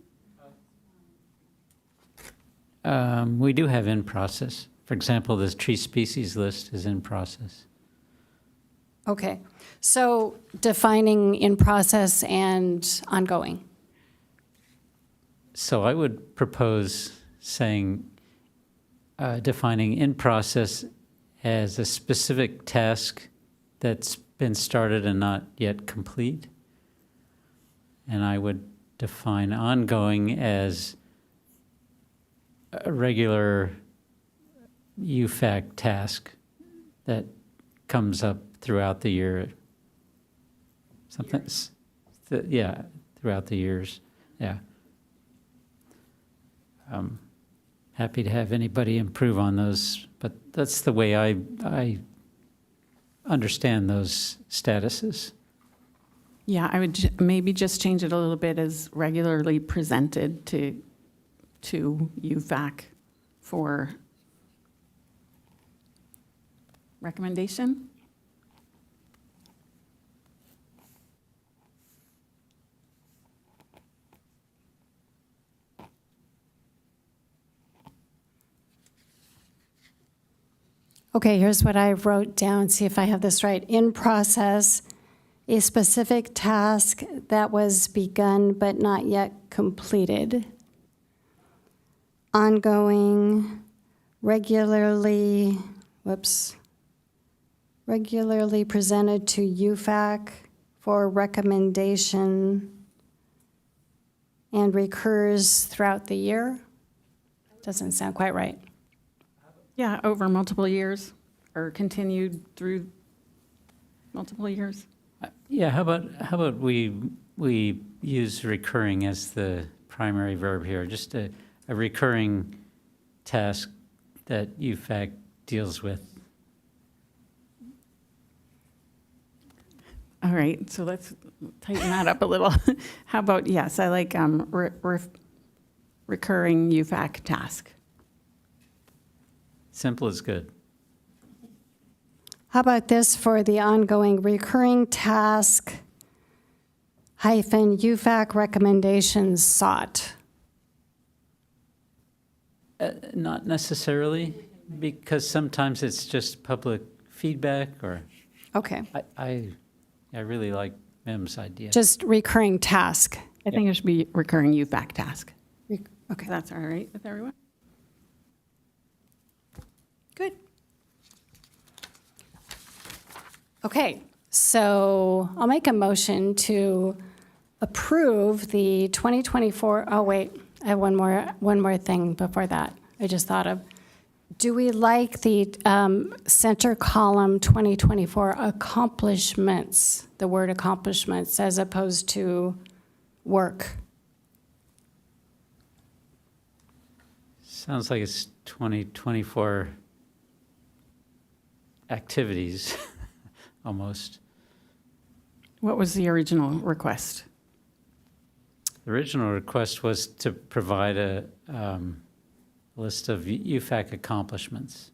S2: We do have in process. For example, this tree species list is in process.
S1: Okay, so defining in process and ongoing.
S2: So I would propose saying, defining in process as a specific task that's been started and not yet complete. And I would define ongoing as a regular UFAC task that comes up throughout the year. Throughout the years, yeah. Happy to have anybody improve on those, but that's the way I understand those statuses.
S3: Yeah, I would maybe just change it a little bit as regularly presented to UFAC for recommendation.
S1: Okay, here's what I wrote down, see if I have this right. In process, a specific task that was begun but not yet completed. Ongoing, regularly presented to UFAC for recommendation and recurs throughout the year. Doesn't sound quite right.
S3: Yeah, over multiple years or continued through multiple years.
S2: Yeah, how about we use recurring as the primary verb here, just a recurring task that UFAC deals with.
S3: All right, so let's tighten that up a little. How about, yes, I like recurring UFAC task.
S2: Simple is good.
S1: How about this for the ongoing recurring task hyphen UFAC recommendations sought?
S2: Not necessarily, because sometimes it's just public feedback, or
S1: Okay,
S2: I really like Mim's idea.
S1: just recurring task.
S3: I think it should be recurring UFAC task.
S1: Okay,
S3: That's all right with everyone?
S1: good. Okay, so I'll make a motion to approve the 2024, oh wait, I have one more thing before that I just thought of. Do we like the center column 2024 accomplishments, the word accomplishments, as opposed to work?
S2: Sounds like it's 2024 activities, almost.
S3: What was the original request?
S2: The original request was to provide a list of UFAC accomplishments.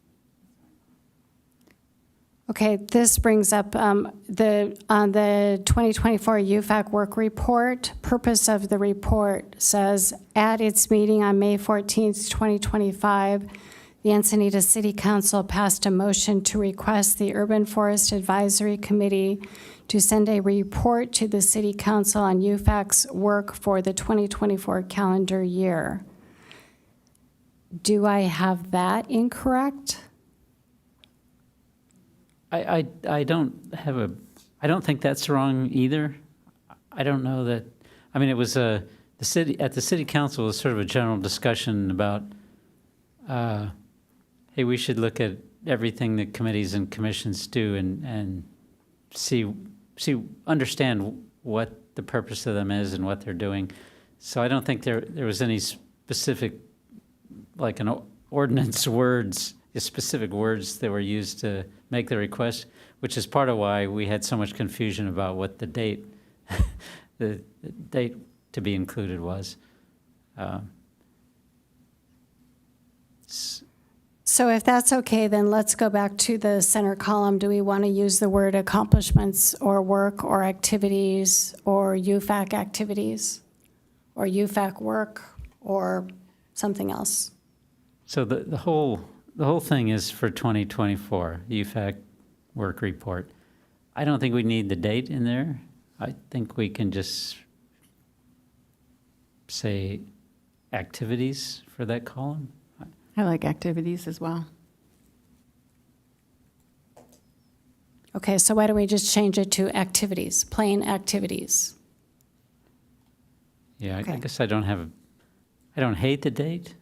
S1: Okay, this brings up on the 2024 UFAC work report. Purpose of the report says, at its meeting on May 14th, 2025, the Encinitas City Council passed a motion to request the Urban Forest Advisory Committee to send a report to the City Council on UFAC's work for the 2024 calendar year. Do I have that incorrect?
S2: I don't think that's wrong either. I don't know that, I mean, it was at the city council was sort of a general discussion about, hey, we should look at everything that committees and commissions do and understand what the purpose of them is and what they're doing. So I don't think there was any specific, like an ordinance words, specific words that were used to make the request, which is part of why we had so much confusion about what the date, the date to be included was.
S1: So if that's okay, then let's go back to the center column. Do we want to use the word accomplishments or work or activities or UFAC activities or UFAC work or something else?
S2: So the whole thing is for 2024, UFAC work report. I don't think we need the date in there. I think we can just say activities for that column.
S3: I like activities as well.
S1: Okay, so why don't we just change it to activities, plain activities?
S2: Yeah, I
S1: Okay.
S2: guess I don't hate the date,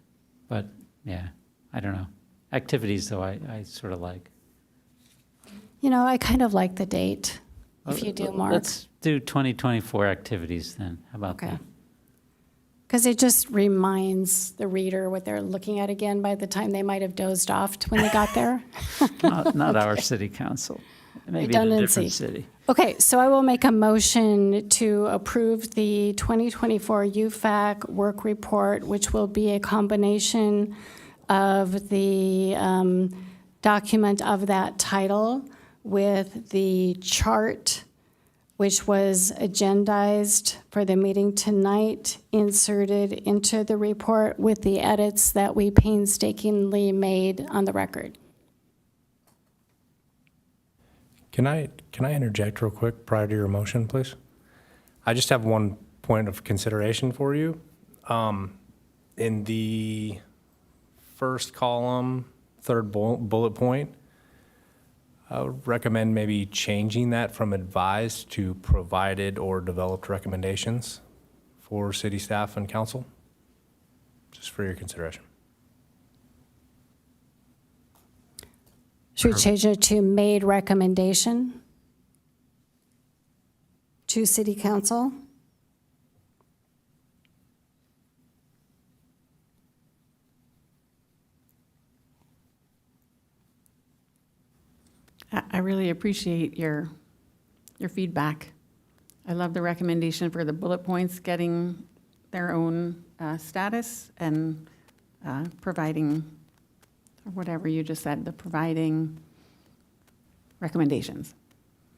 S2: but yeah, I don't know. Activities, though, I sort of like.
S1: You know, I kind of like the date, if you do, Mark.
S2: Let's do 2024 activities then. How about
S1: Okay.
S2: that?
S1: Because it just reminds the reader what they're looking at again by the time they might have dozed off when they got there.
S2: Not our city council. Maybe in a
S1: Redundancy.
S2: different city.
S1: Okay, so I will make a motion to approve the 2024 UFAC work report, which will be a combination of the document of that title with the chart, which was agendized for the meeting tonight, inserted into the report with the edits that we painstakingly made on the record.
S6: Can I interject real quick prior to your motion, please? I just have one point of consideration for you. In the first column, third bullet point, I would recommend maybe changing that from advised to provided or developed recommendations for city staff and council, just for your consideration.
S1: Should we change it to made recommendation to city council?
S3: I really appreciate your feedback. I love the recommendation for the bullet points getting their own status and providing, or whatever you just said, the providing recommendations.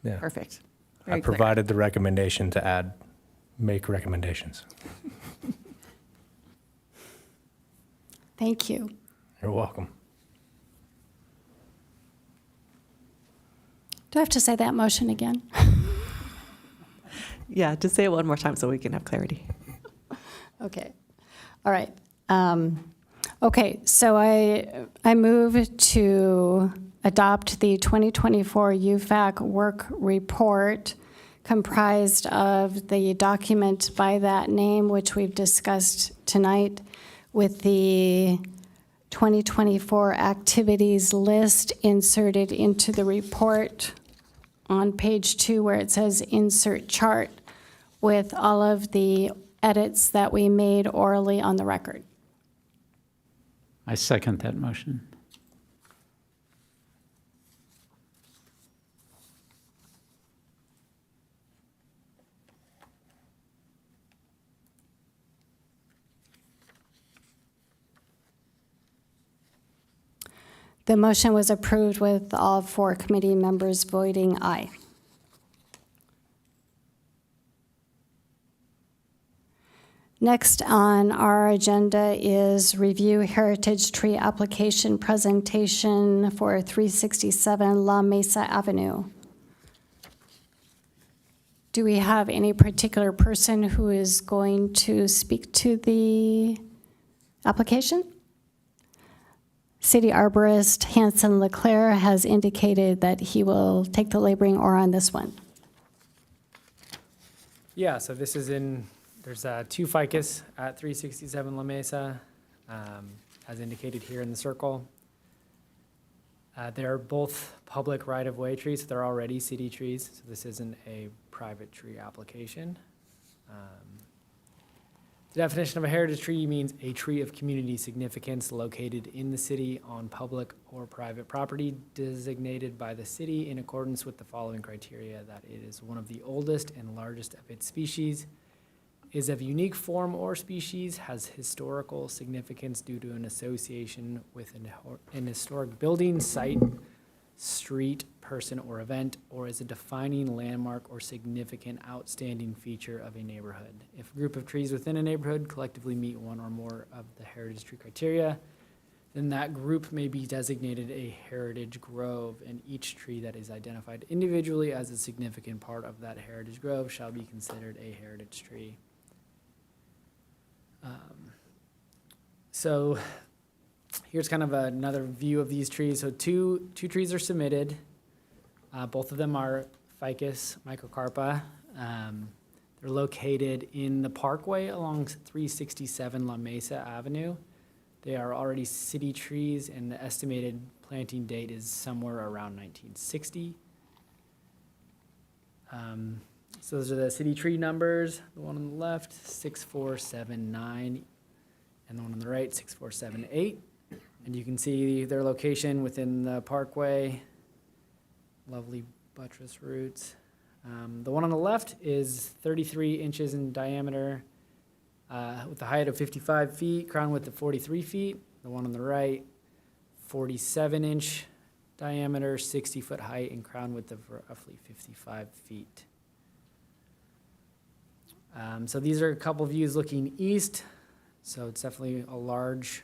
S6: Yeah.
S3: Perfect.
S6: I
S3: Very clear.
S6: provided the recommendation to add, make recommendations.
S1: Thank you.
S6: You're welcome.
S1: Do I have to say that motion again?
S5: Yeah, just say it one more time so we can have clarity.
S1: Okay. All right. Okay, so I move to adopt the 2024 UFAC work report comprised of the document by that name, which we've discussed tonight, with the 2024 activities list inserted into the report on page 2 where it says insert chart, with all of the edits that we made orally on the record.
S2: I second that motion.
S1: The motion was approved with all 4 committee members voting aye. Next on our agenda is review heritage tree application presentation for 367 La Mesa Avenue. Do we have any particular person who is going to speak to the application? City Arborist Hanson Leclerc has indicated that he will take the laboring oar on this one.
S7: Yeah, so this is there's 2 ficus at 367 La Mesa, as indicated here in the circle. They're both public right-of-way trees, so they're already city trees, so this isn't a private tree application. The definition of a heritage tree means a tree of community significance located in the city on public or private property designated by the city in accordance with the following criteria: that it is one of the oldest and largest of its species, is of unique form or species, has historical significance due to an association with an historic building, site, street, person, or event, or is a defining landmark or significant outstanding feature of a neighborhood. If a group of trees within a neighborhood collectively meet one or more of the heritage tree criteria, then that group may be designated a heritage grove, and each tree that is identified individually as a significant part of that heritage grove shall be considered a heritage tree. So here's kind of another view of these trees. So two trees are submitted. Both of them are ficus microcarpa. They're located in the parkway along 367 La Mesa Avenue. They are already city trees, and the estimated planting date is somewhere around 1960. So those are the city tree numbers. The one on the left, 6479, and the one on the right, 6478. And you can see their location within the parkway. Lovely buttress roots. The one on the left is 33 inches in diameter with a height of 55 feet, crown width of 43 feet. The one on the right, 47-inch diameter, 60-foot height, and crown width of roughly 55 feet. So these are a couple views looking east. So it's definitely a large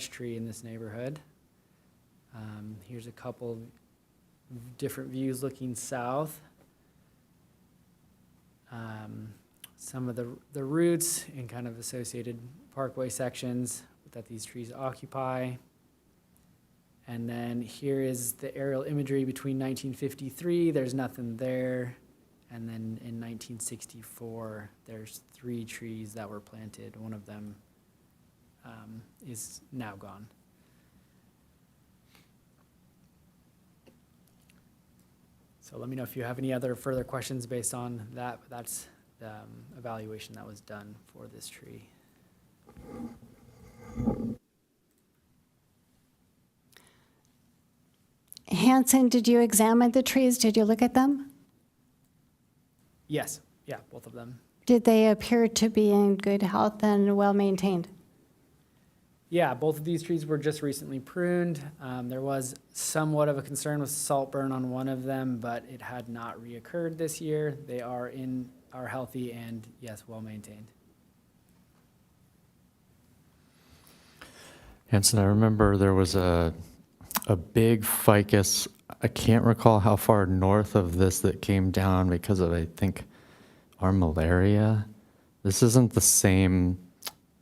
S7: tree in this neighborhood. Here's a couple different views looking south. Some of the roots and kind of associated parkway sections that these trees occupy. And then here is the aerial imagery between 1953, there's nothing there. And then in 1964, there's 3 trees that were planted. One of them is now gone. So let me know if you have any other further questions based on that. That's the evaluation that was done for this tree.
S1: Hanson, did you examine the trees? Did you look at them?
S7: Yes, yeah, both of them.
S1: Did they appear to be in good health and well-maintained?
S7: Yeah, both of these trees were just recently pruned. There was somewhat of a concern with salt burn on one of them, but it had not reoccurred this year. They are healthy and, yes, well-maintained.
S4: Hanson, I remember there was a big ficus. I can't recall how far north of this that came down because of, I think, our malaria. This isn't the same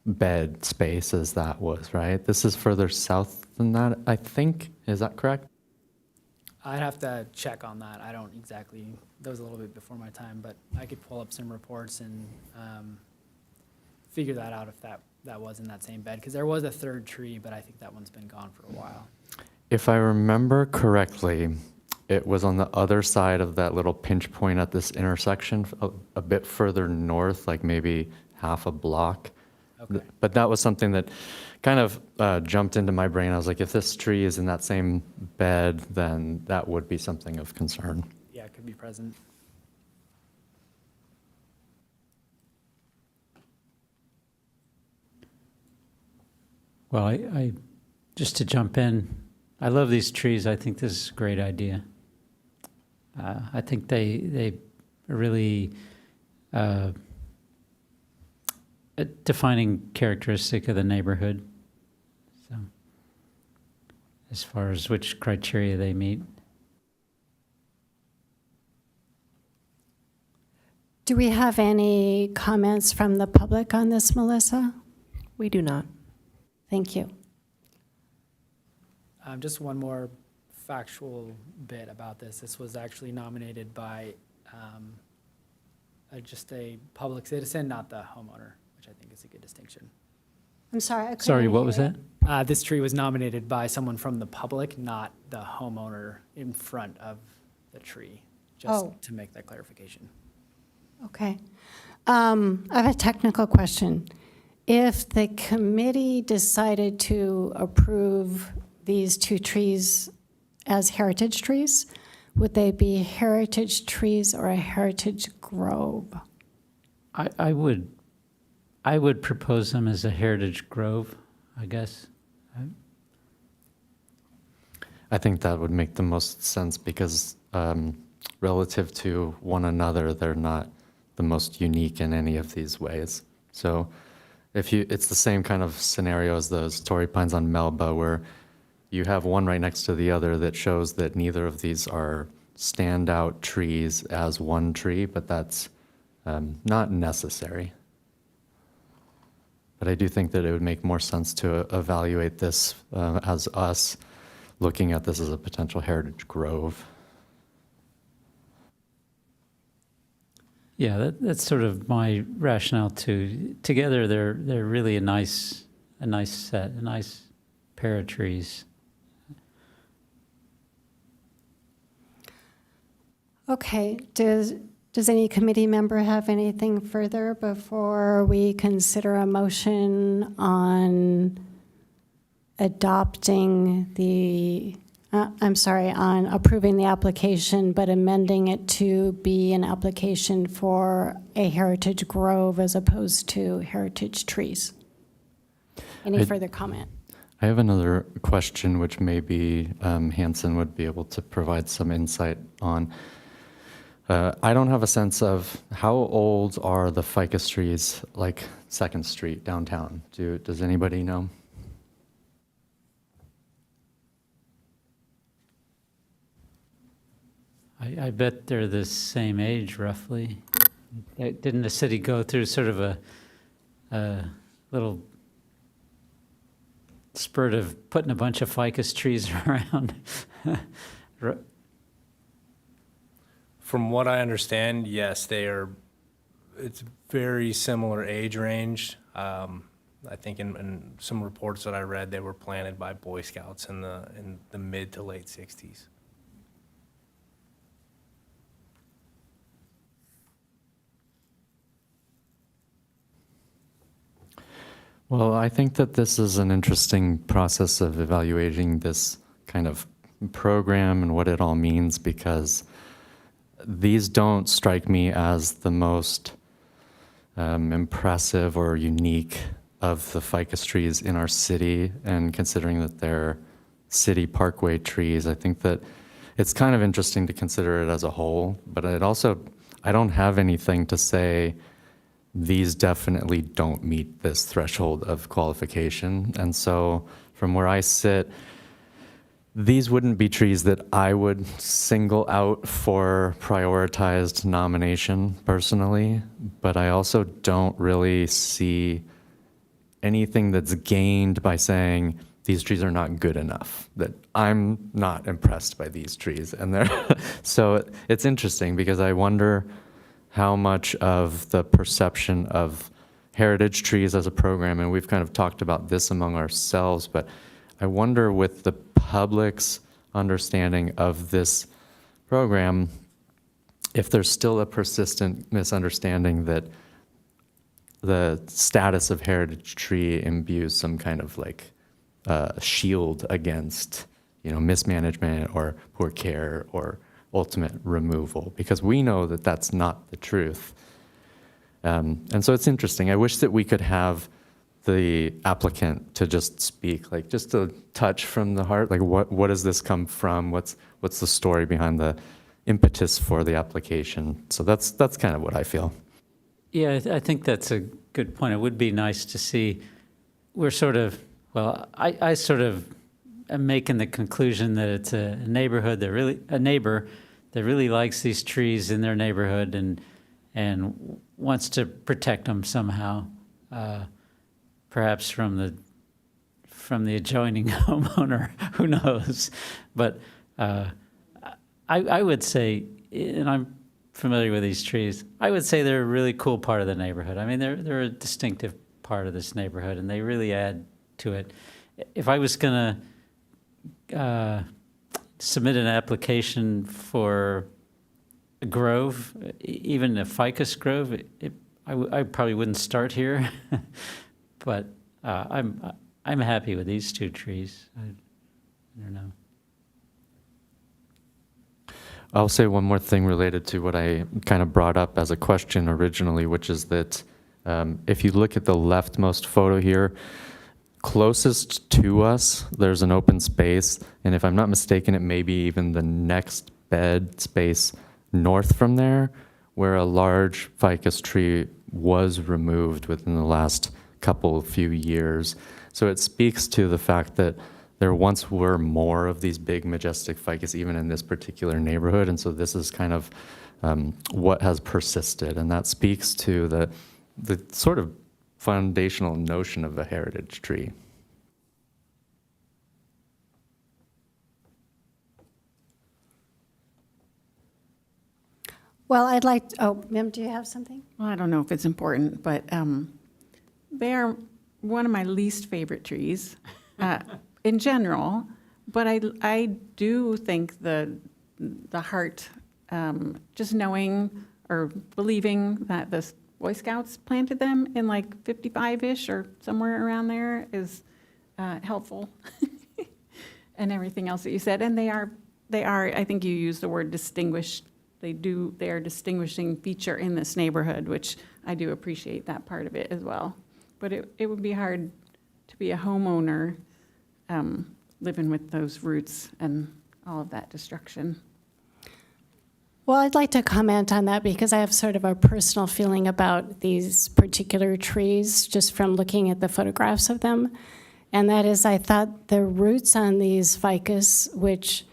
S4: bed space as that was, right? This is further south than that, I think. Is that correct?
S7: I'd have to check on that. I don't exactly, that was a little bit before my time, but I could pull up some reports and figure that out if that was in that same bed, because there was a third tree, but I think that one's been gone for a while.
S4: If I remember correctly, it was on the other side of that little pinch point at this intersection, a bit further north, like maybe half a block.
S7: Okay.
S4: But that was something that kind of jumped into my brain. I was like, if this tree is in that same bed, then that would be something of concern.
S7: Yeah, it could be present.
S2: Well, I just to jump in, I love these trees. I think this is a great idea. I think they really a defining characteristic of the neighborhood. So, as far as which criteria they meet.
S1: Do we have any comments from the public on this, Melissa?
S5: We do not.
S1: Thank you.
S7: Just one more factual bit about this. This was actually nominated by just a public citizen, not the homeowner, which I think is a good distinction.
S1: I'm sorry. I couldn't
S2: Sorry, what was
S1: hear
S2: that?
S1: it.
S7: This tree was nominated by someone from the public, not the homeowner in front of the tree, just
S1: Oh.
S7: to make that clarification.
S1: Okay. I have a technical question. If the committee decided to approve these two trees as heritage trees, would they be heritage trees or a heritage grove?
S2: I would propose them as a heritage grove, I guess.
S4: I think that would make the most sense because relative to one another, they're not the most unique in any of these ways. So it's the same kind of scenario as those Torrey pines on Melba, where you have one right next to the other that shows that neither of these are standout trees as one tree, but that's not necessary. But I do think that it would make more sense to evaluate this as us looking at this as a potential heritage grove.
S2: Yeah, that's sort of my rationale too. Together, they're really a nice set, a nice pair of trees.
S1: Okay. Does any committee member have anything further before we consider a motion on adopting on approving the application, but amending it to be an application for a heritage grove as opposed to heritage trees? Any further comment?
S4: I have another question, which maybe Hanson would be able to provide some insight on. I don't have a sense of how old are the ficus trees, like 2nd Street downtown. Does anybody know?
S2: I bet they're the same age, roughly. Didn't the city go through sort of a little spurt of putting a bunch of ficus trees around?
S6: From what I understand, yes, it's very similar age range. I think in some reports that I read, they were planted by Boy Scouts in the mid to late 60s.
S4: Well, I think that this is an interesting process of evaluating this kind of program and what it all means, because these don't strike me as the most impressive or unique of the ficus trees in our city. And considering that they're city parkway trees, I think that it's kind of interesting to consider it as a whole. But I don't have anything to say these definitely don't meet this threshold of qualification. And so from where I sit, these wouldn't be trees that I would single out for prioritized nomination personally, but I also don't really see anything that's gained by saying these trees are not good enough, that I'm not impressed by these trees. And so it's interesting because I wonder how much of the perception of heritage trees as a program, and we've kind of talked about this among ourselves, but I wonder with the public's understanding of this program, if there's still a persistent misunderstanding that the status of heritage tree imbues some kind of like shield against, mismanagement or poor care or ultimate removal, because we know that that's not the truth. And so it's interesting. I wish that we could have the applicant to just speak, like just a touch from the heart, like what does this come from? What's the story behind the impetus for the application? So that's kind of what I feel.
S2: Yeah, I think that's a good point. It would be nice to see, we're sort of, well, I sort of am making the conclusion that it's a neighbor that really likes these trees in their neighborhood and wants to protect them somehow, perhaps from the adjoining homeowner, who knows? But I would say, and I'm familiar with these trees, I would say they're a really cool part of the neighborhood. I mean, they're a distinctive part of this neighborhood, and they really add to it. If I was going to submit an application for a grove, even a ficus grove, I probably wouldn't start here, but I'm happy with these two trees. I don't know.
S4: I'll say one more thing related to what I kind of brought up as a question originally, which is that if you look at the leftmost photo here, closest to us, there's an open space, and if I'm not mistaken, it may be even the next bed space north from there, where a large ficus tree was removed within the last few years. So it speaks to the fact that there once were more of these big majestic ficus even in this particular neighborhood, and so this is kind of what has persisted, and that speaks to the sort of foundational notion of a heritage tree.
S1: Well, Mim, do you have something?
S3: Well, I don't know if it's important, but they are one of my least favorite trees in general. But I do think the heart, just knowing or believing that the Boy Scouts planted them in like 55-ish or somewhere around there is helpful. And everything else that you said. And they are, I think you used the word distinguished. They are a distinguishing feature in this neighborhood, which I do appreciate that part of it as well. But it would be hard to be a homeowner living with those roots and all of that destruction.
S1: Well, I'd like to comment on that because I have sort of a personal feeling about these particular trees just from looking at the photographs of them. And that is, I thought the roots on these ficus, which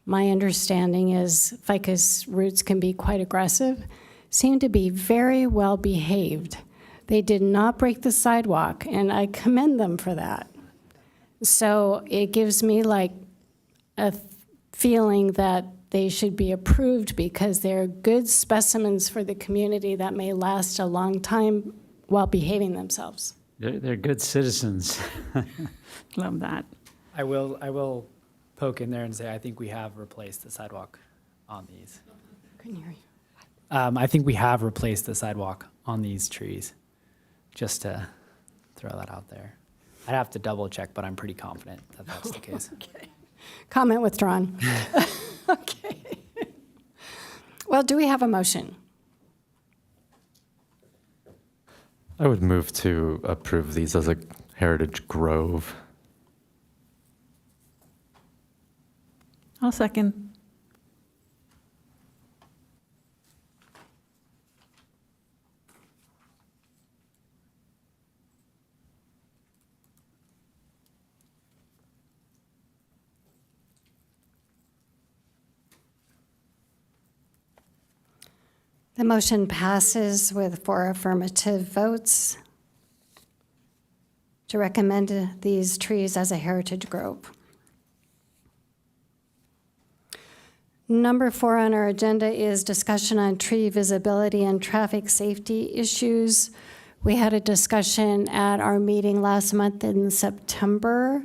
S1: my understanding is ficus roots can be quite aggressive, seem to be very well behaved. They did not break the sidewalk, and I commend them for that. So it gives me like a feeling that they should be approved because they're good specimens for the community that may last a long time while behaving themselves.
S2: They're good citizens.
S3: Love that.
S7: I will poke in there and say I think we have replaced the sidewalk on these.
S1: Couldn't hear you.
S7: I think we have replaced the sidewalk on these trees, just to throw that out there. I'd have to double check, but I'm pretty confident that that's the case.
S1: Okay. Comment withdrawn. Okay. Well, do we have a motion?
S4: I would move to approve these as a heritage grove.
S3: I'll second.
S1: The motion passes with 4 affirmative votes to recommend these trees as a heritage grove. Number 4 on our agenda is discussion on tree visibility and traffic safety issues. We had a discussion at our meeting last month in September.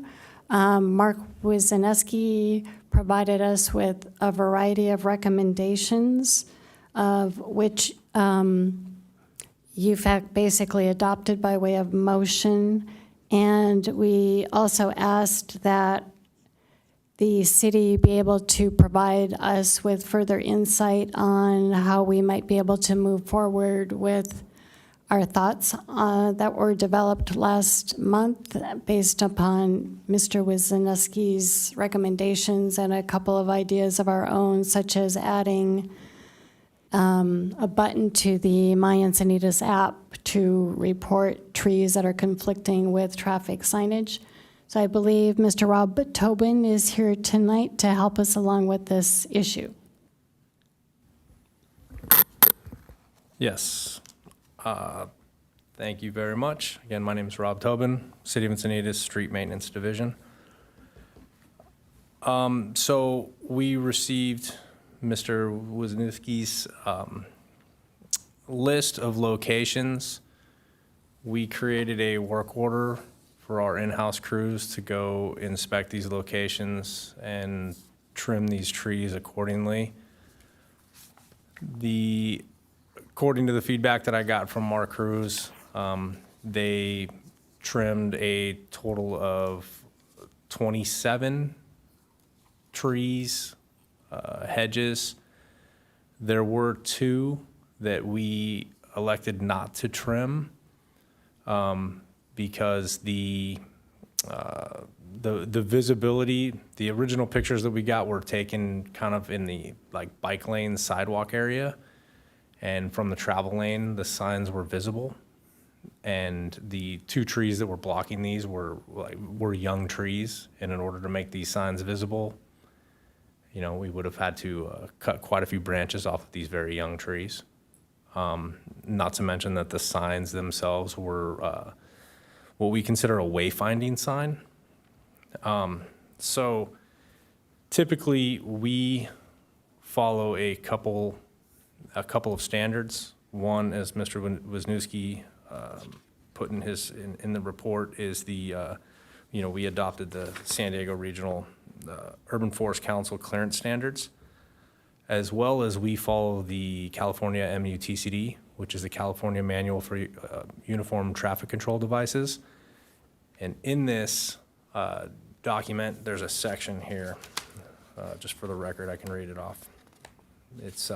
S1: Mark Wizeneski provided us with a variety of recommendations, of which UFAC basically adopted by way of motion. And we also asked that the city be able to provide us with further insight on how we might be able to move forward with our thoughts that were developed last month based upon Mr. Wisniewski's recommendations and a couple of ideas of our own, such as adding a button to the My Encinitas app to report trees that are conflicting with traffic signage. So I believe Mr. Rob Tobin is here tonight to help us along with this issue.
S6: Yes. Thank you very much. Again, my name is Rob Tobin, City of Encinitas Street Maintenance Division. So we received Mr. Wisniewski's list of locations. We created a work order for our in-house crews to go inspect these locations and trim these trees accordingly. According to the feedback that I got from our crews, they trimmed a total of 27 trees, hedges. There were 2 that we elected not to trim because the visibility, the original pictures that we got were taken kind of in the like bike lane sidewalk area, and from the travel lane the signs were visible, and the 2 trees that were blocking these were young trees, and in order to make these signs visible, you know, we would have had to cut quite a few branches off of these very young trees. Not to mention that the signs themselves were what we consider a wayfinding sign. So typically we follow a couple of standards. One, as Mr. Wisniewski put in the report, is we adopted the San Diego Regional Urban Forest Council clearance standards, as well as we follow the California MUTCD, which is the California Manual for Uniform Traffic Control Devices. And in this document, there's a section here, just for the record, I can read it off. It's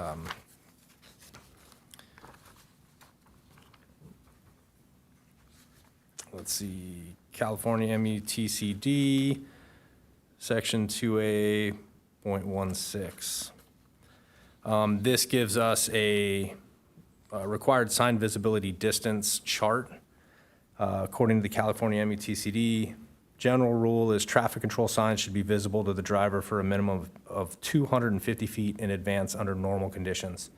S6: let's see, California MUTCD, section 2A.16. This gives us a required sign visibility distance chart. According to the California MUTCD, general rule is traffic control signs should be visible to the driver for a minimum of 250 feet in advance under normal conditions.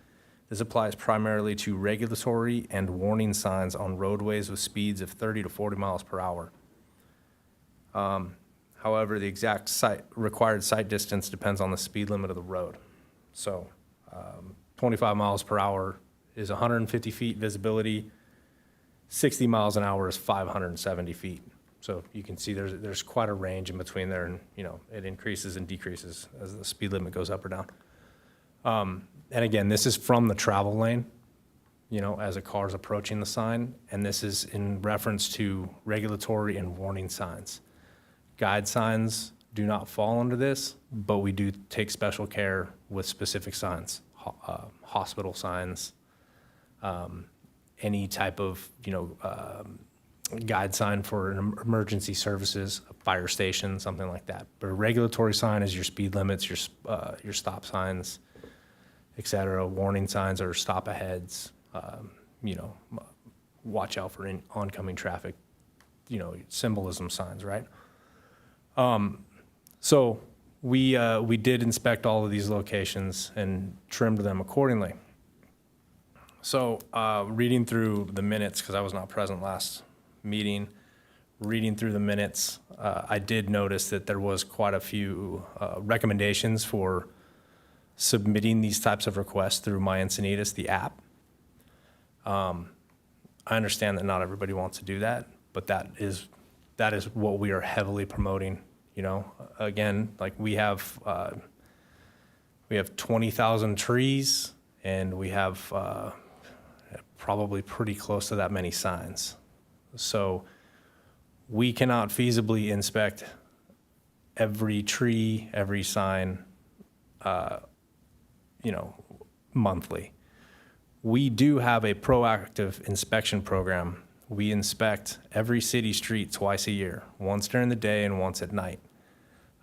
S6: This applies primarily to regulatory and warning signs on roadways with speeds of 30 to 40 miles per hour. However, the exact required sight distance depends on the speed limit of the road. So 25 miles per hour is 150 feet visibility. 60 miles an hour is 570 feet. So you can see there's quite a range in between there, and it increases and decreases as the speed limit goes up or down. And again, this is from the travel lane, as a car is approaching the sign, and this is in reference to regulatory and warning signs. Guide signs do not fall under this, but we do take special care with specific signs, hospital signs, any type of, guide sign for an emergency services, a fire station, something like that. But a regulatory sign is your speed limits, your stop signs, et cetera. Warning signs are stop aheads, watch out for oncoming traffic, symbolism signs, right? So we did inspect all of these locations and trimmed them accordingly. So reading through the minutes, because I was not present last meeting, reading through the minutes, I did notice that there was quite a few recommendations for submitting these types of requests through My Encinitas, the app. I understand that not everybody wants to do that, but that is what we are heavily promoting. Again, like we have 20,000 trees, and we have probably pretty close to that many signs. So we cannot feasibly inspect every tree, every sign, monthly. We do have a proactive inspection program. We inspect every city street twice a year, once during the day and once at night.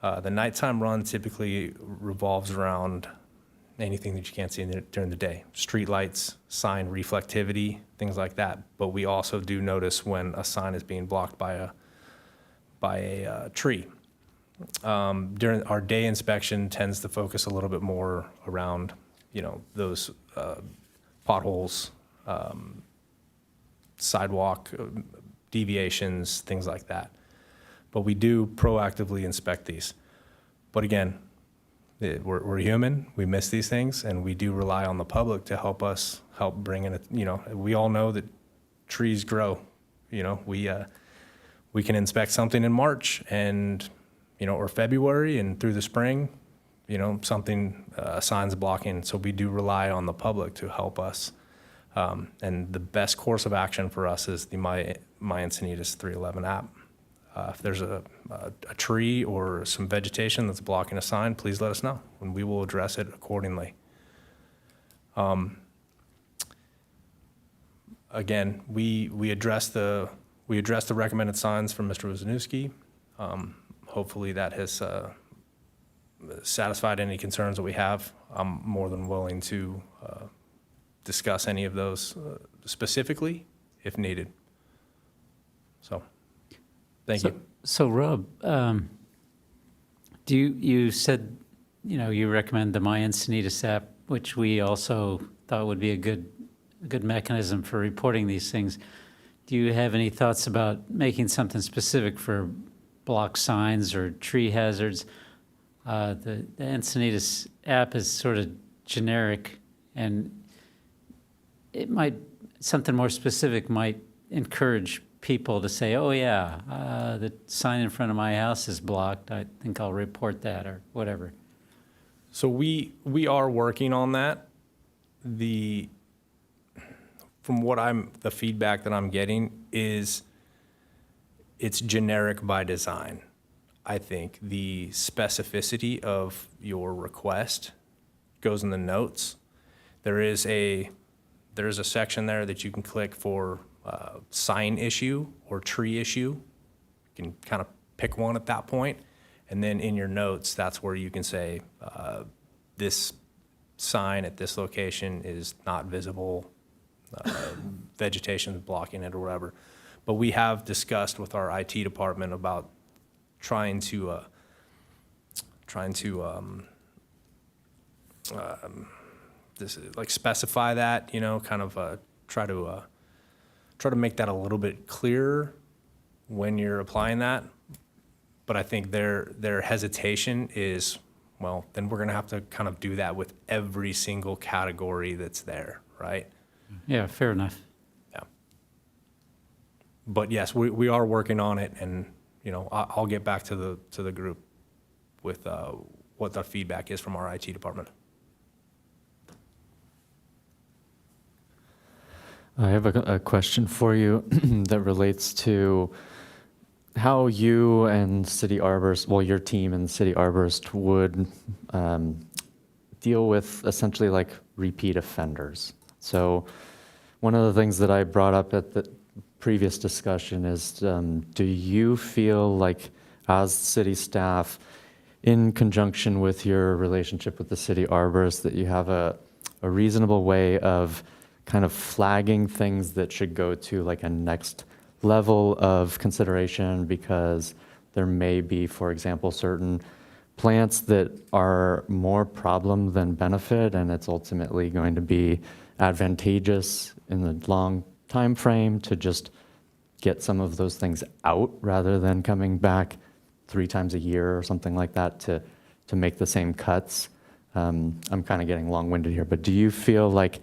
S6: The nighttime run typically revolves around anything that you can't see during the day. Street lights, sign reflectivity, things like that. But we also do notice when a sign is being blocked by a tree. During our day inspection tends to focus a little bit more around, those potholes, sidewalk deviations, things like that. But we do proactively inspect these. But again, we're human, we miss these things, and we do rely on the public to help bring in, we all know that trees grow. We can inspect something in March and, or February, and through the spring, a sign's blocking. So we do rely on the public to help us. And the best course of action for us is the My Encinitas 311 app. If there's a tree or some vegetation that's blocking a sign, please let us know, and we will address it accordingly. Again, we address the recommended signs from Mr. Wisniewski. Hopefully that has satisfied any concerns that we have. I'm more than willing to discuss any of those specifically if needed. So, thank you.
S2: So Rob, you said, you recommend the My Encinitas app, which we also thought would be a good mechanism for reporting these things. Do you have any thoughts about making something specific for block signs or tree hazards? The Encinitas app is sort of generic, and something more specific might encourage people to say, oh yeah, the sign in front of my house is blocked. I think I'll report that or whatever.
S6: So we are working on that. The feedback that I'm getting is it's generic by design. I think the specificity of your request goes in the notes. There is a section there that you can click for sign issue or tree issue. You can kind of pick one at that point, and then in your notes, that's where you can say this sign at this location is not visible, vegetation is blocking it or whatever. But we have discussed with our IT department about trying to specify that, try to make that a little bit clearer when you're applying that. But I think their hesitation is, well, then we're gonna have to kind of do that with every single category that's there, right?
S2: Yeah, fair enough.
S6: Yeah. But yes, we are working on it, and I'll get back to the group with what the feedback is from our IT department.
S4: I have a question for you that relates to how you and City Arborist, well, your team and City Arborist would deal with essentially like repeat offenders. So one of the things that I brought up at the previous discussion is, do you feel like as city staff, in conjunction with your relationship with the City Arborist, that you have a reasonable way of kind of flagging things that should go to like a next level of consideration, because there may be, for example, certain plants that are more problem than benefit, and it's ultimately going to be advantageous in the long time frame to just get some of those things out rather than coming back 3 times a year or something like that to make the same cuts. I'm kind of getting long-winded here, but do you feel like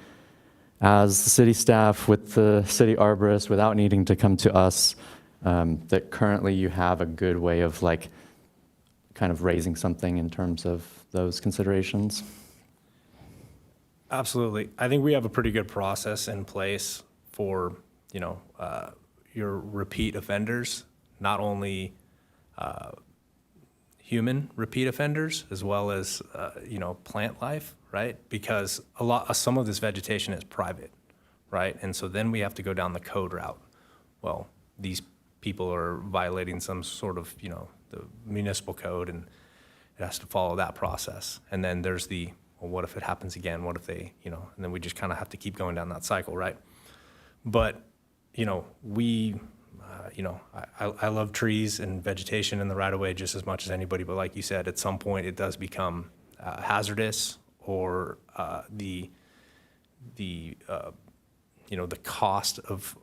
S4: as the city staff with the City Arborist, without needing to come to us, that currently you have a good way of like kind of raising something in terms of those considerations?
S6: Absolutely. I think we have a pretty good process in place for, your repeat offenders, not only human repeat offenders as well as, plant life, right? Because some of this vegetation is private, right? And so then we have to go down the code route. Well, these people are violating some sort of, the municipal code, and it has to follow that process. And then there's well, what if it happens again? What if they, and then we just kind of have to keep going down that cycle, right? But, I love trees and vegetation in the right of way just as much as anybody. But like you said, at some point it does become hazardous, or the cost of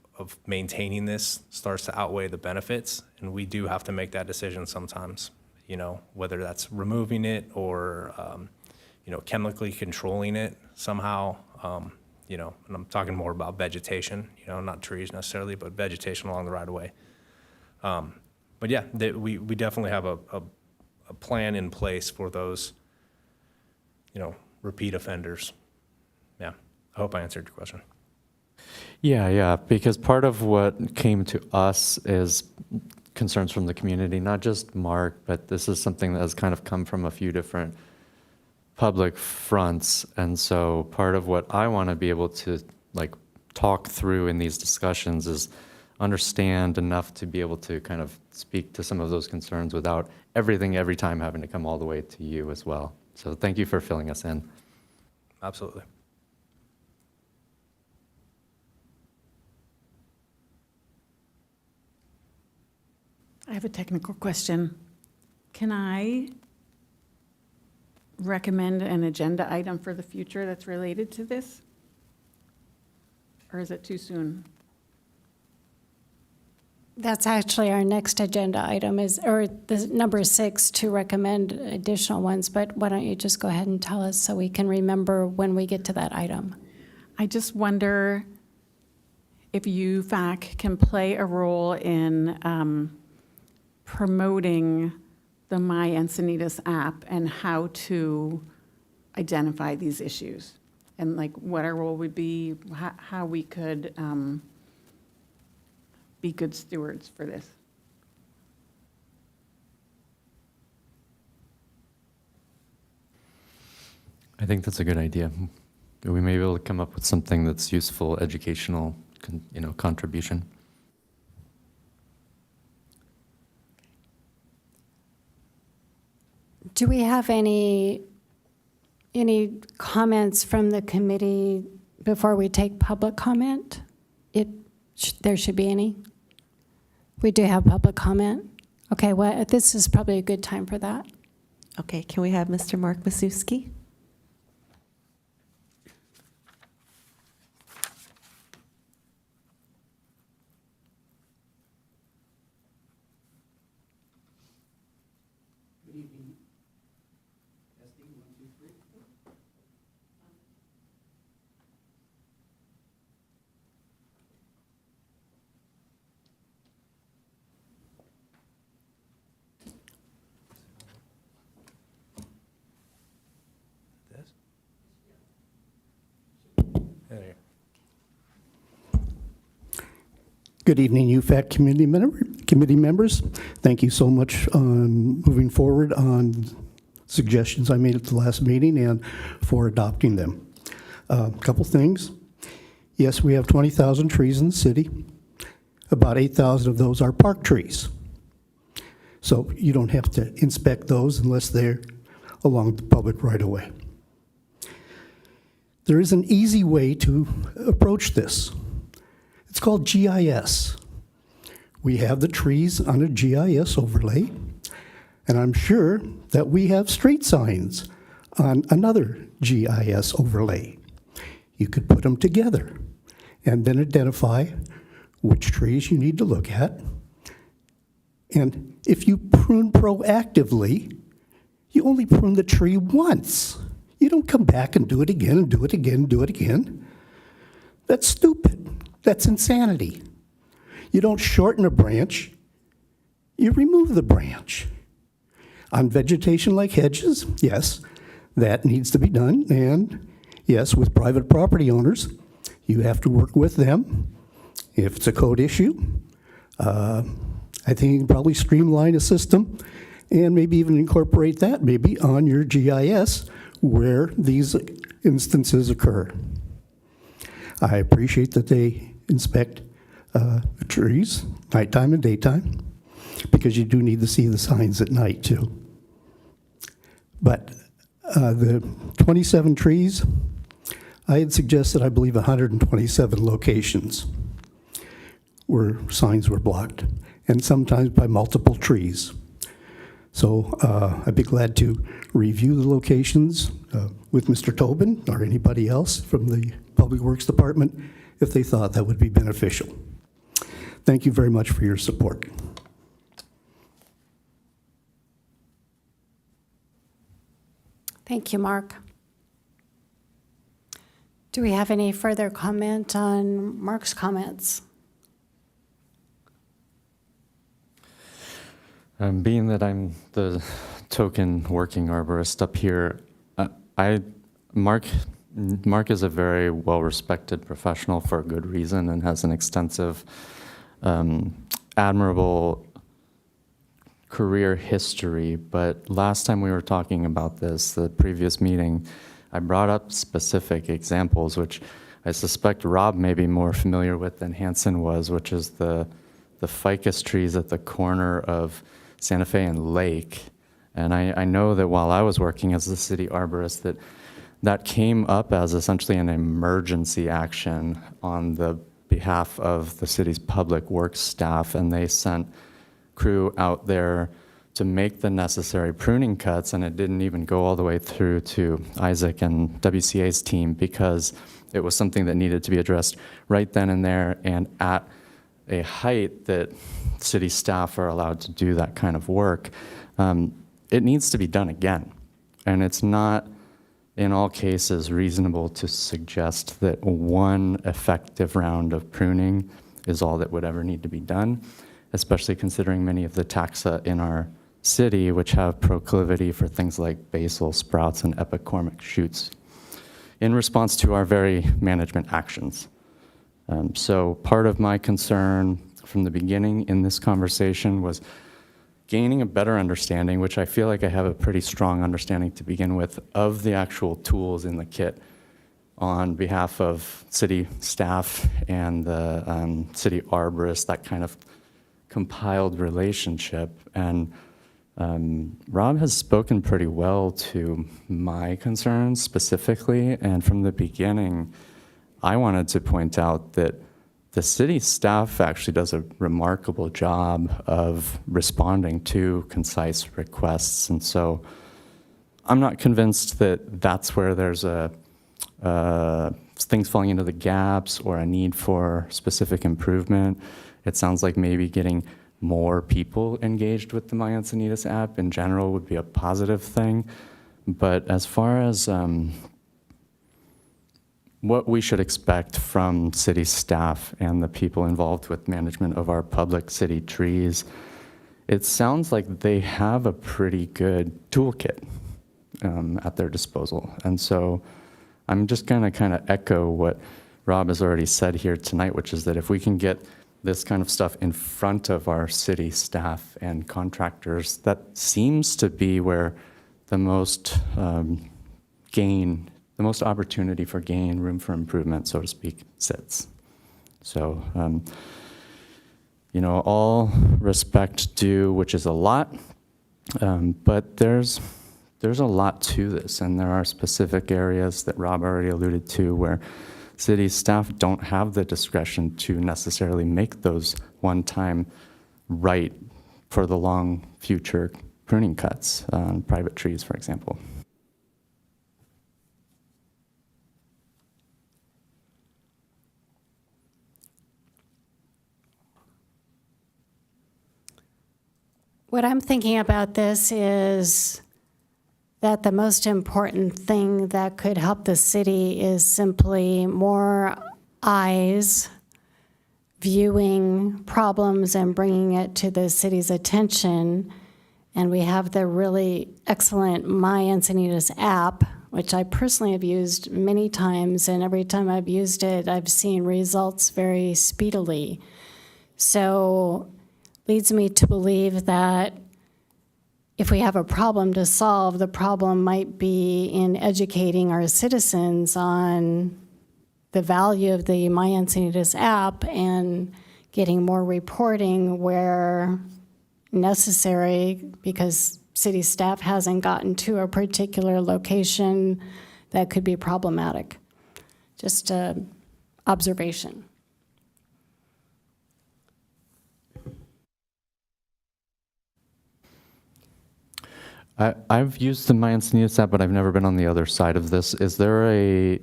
S6: maintaining this starts to outweigh the benefits. And we do have to make that decision sometimes, whether that's removing it or, chemically controlling it somehow. And I'm talking more about vegetation, not trees necessarily, but vegetation along the right of way. But yeah, we definitely have a plan in place for those, repeat offenders. Yeah, I hope I answered your question.
S4: Yeah, because part of what came to us is concerns from the community, not just Mark, but this is something that has kind of come from a few different public fronts. And so part of what I want to be able to talk through in these discussions is understand enough to be able to kind of speak to some of those concerns without everything every time having to come all the way to you as well. So thank you for filling us in.
S6: Absolutely.
S3: I have a technical question. Can I recommend an agenda item for the future that's related to this? Or is it too soon?
S1: That's actually our next agenda item or the number 6, to recommend additional ones. But why don't you just go ahead and tell us so we can remember when we get to that item?
S3: I just wonder if UFAC can play a role in promoting the My Encinitas app and how to identify these issues, and what our role would be, how we could be good stewards for this.
S4: I think that's a good idea. We may be able to come up with something that's useful, educational, contribution.
S1: Do we have any comments from the committee before we take public comment? There should be any. We do have public comment. Okay, well, this is probably a good time for that.
S5: Okay, can we have Mr. Mark Masuski?
S8: Good evening, UFAC committee members. Thank you so much on moving forward on suggestions I made at the last meeting and for adopting them. A couple things. Yes, we have 20,000 trees in the city. About 8,000 of those are park trees. So you don't have to inspect those unless they're along the public right-of-way. There is an easy way to approach this. It's called GIS. We have the trees on a GIS overlay, and I'm sure that we have street signs on another GIS overlay. You could put them together and then identify which trees you need to look at. And if you prune proactively, you only prune the tree once. You don't come back and do it again and do it again and do it again. That's stupid. That's insanity. You don't shorten a branch, you remove the branch. On vegetation like hedges, yes, that needs to be done, and Yes, with private property owners, you have to work with them. If it's a code issue, I think you can probably streamline a system and maybe even incorporate that maybe on your GIS where these instances occur. I appreciate that they inspect the trees nighttime and daytime, because you do need to see the signs at night too. But the 27 trees, I had suggested, I believe, 127 locations where signs were blocked, and sometimes by multiple trees. So I'd be glad to review the locations with Mr. Tobin or anybody else from the Public Works Department if they thought that would be beneficial. Thank you very much for your support.
S1: Thank you, Mark. Do we have any further comment on Mark's comments?
S4: Being that I'm the token working arborist up here, Mark is a very well-respected professional for a good reason and has an extensive, admirable career history. But last time we were talking about this, the previous meeting, I brought up specific examples, which I suspect Rob may be more familiar with than Hanson was, which is the ficus trees at the corner of Santa Fe and Lake. And I know that while I was working as the city arborist, that came up as essentially an emergency action on the behalf of the city's public works staff, and they sent crew out there to make the necessary pruning cuts, and it didn't even go all the way through to Isaac and WCA's team because it was something that needed to be addressed right then and there and at a height that city staff are allowed to do that kind of work. It needs to be done again, and it's not in all cases reasonable to suggest that one effective round of pruning is all that would ever need to be done, especially considering many of the taxa in our city, which have proclivity for things like basil sprouts and epicormic shoots in response to our very management actions. So part of my concern from the beginning in this conversation was gaining a better understanding, which I feel like I have a pretty strong understanding to begin with, of the actual tools in the kit on behalf of city staff and the city arborist, that kind of compiled relationship. And Rob has spoken pretty well to my concerns specifically, and from the beginning, I wanted to point out that the city staff actually does a remarkable job of responding to concise requests. And so I'm not convinced that that's where there's things falling into the gaps or a need for specific improvement. It sounds like maybe getting more people engaged with the My Encinitas app in general would be a positive thing. But as far as what we should expect from city staff and the people involved with management of our public city trees, it sounds like they have a pretty good toolkit at their disposal. And so I'm just gonna kind of echo what Rob has already said here tonight, which is that if we can get this kind of stuff in front of our city staff and contractors, that seems to be where the most the most opportunity for gain, room for improvement, so to speak, sits. So, all respect due, which is a lot, but there's a lot to this, and there are specific areas that Rob already alluded to where city staff don't have the discretion to necessarily make those one-time right for the long future pruning cuts on private trees, for example.
S1: What I'm thinking about this is that the most important thing that could help the city is simply more eyes viewing problems and bringing it to the city's attention. And we have the really excellent My Encinitas app, which I personally have used many times, and every time I've used it, I've seen results very speedily. So leads me to believe that if we have a problem to solve, the problem might be in educating our citizens on the value of the My Encinitas app and getting more reporting where necessary, because city staff hasn't gotten to a particular location that could be problematic. Just an observation.
S4: I've used the My Encinitas app, but I've never been on the other side of this. Is there a,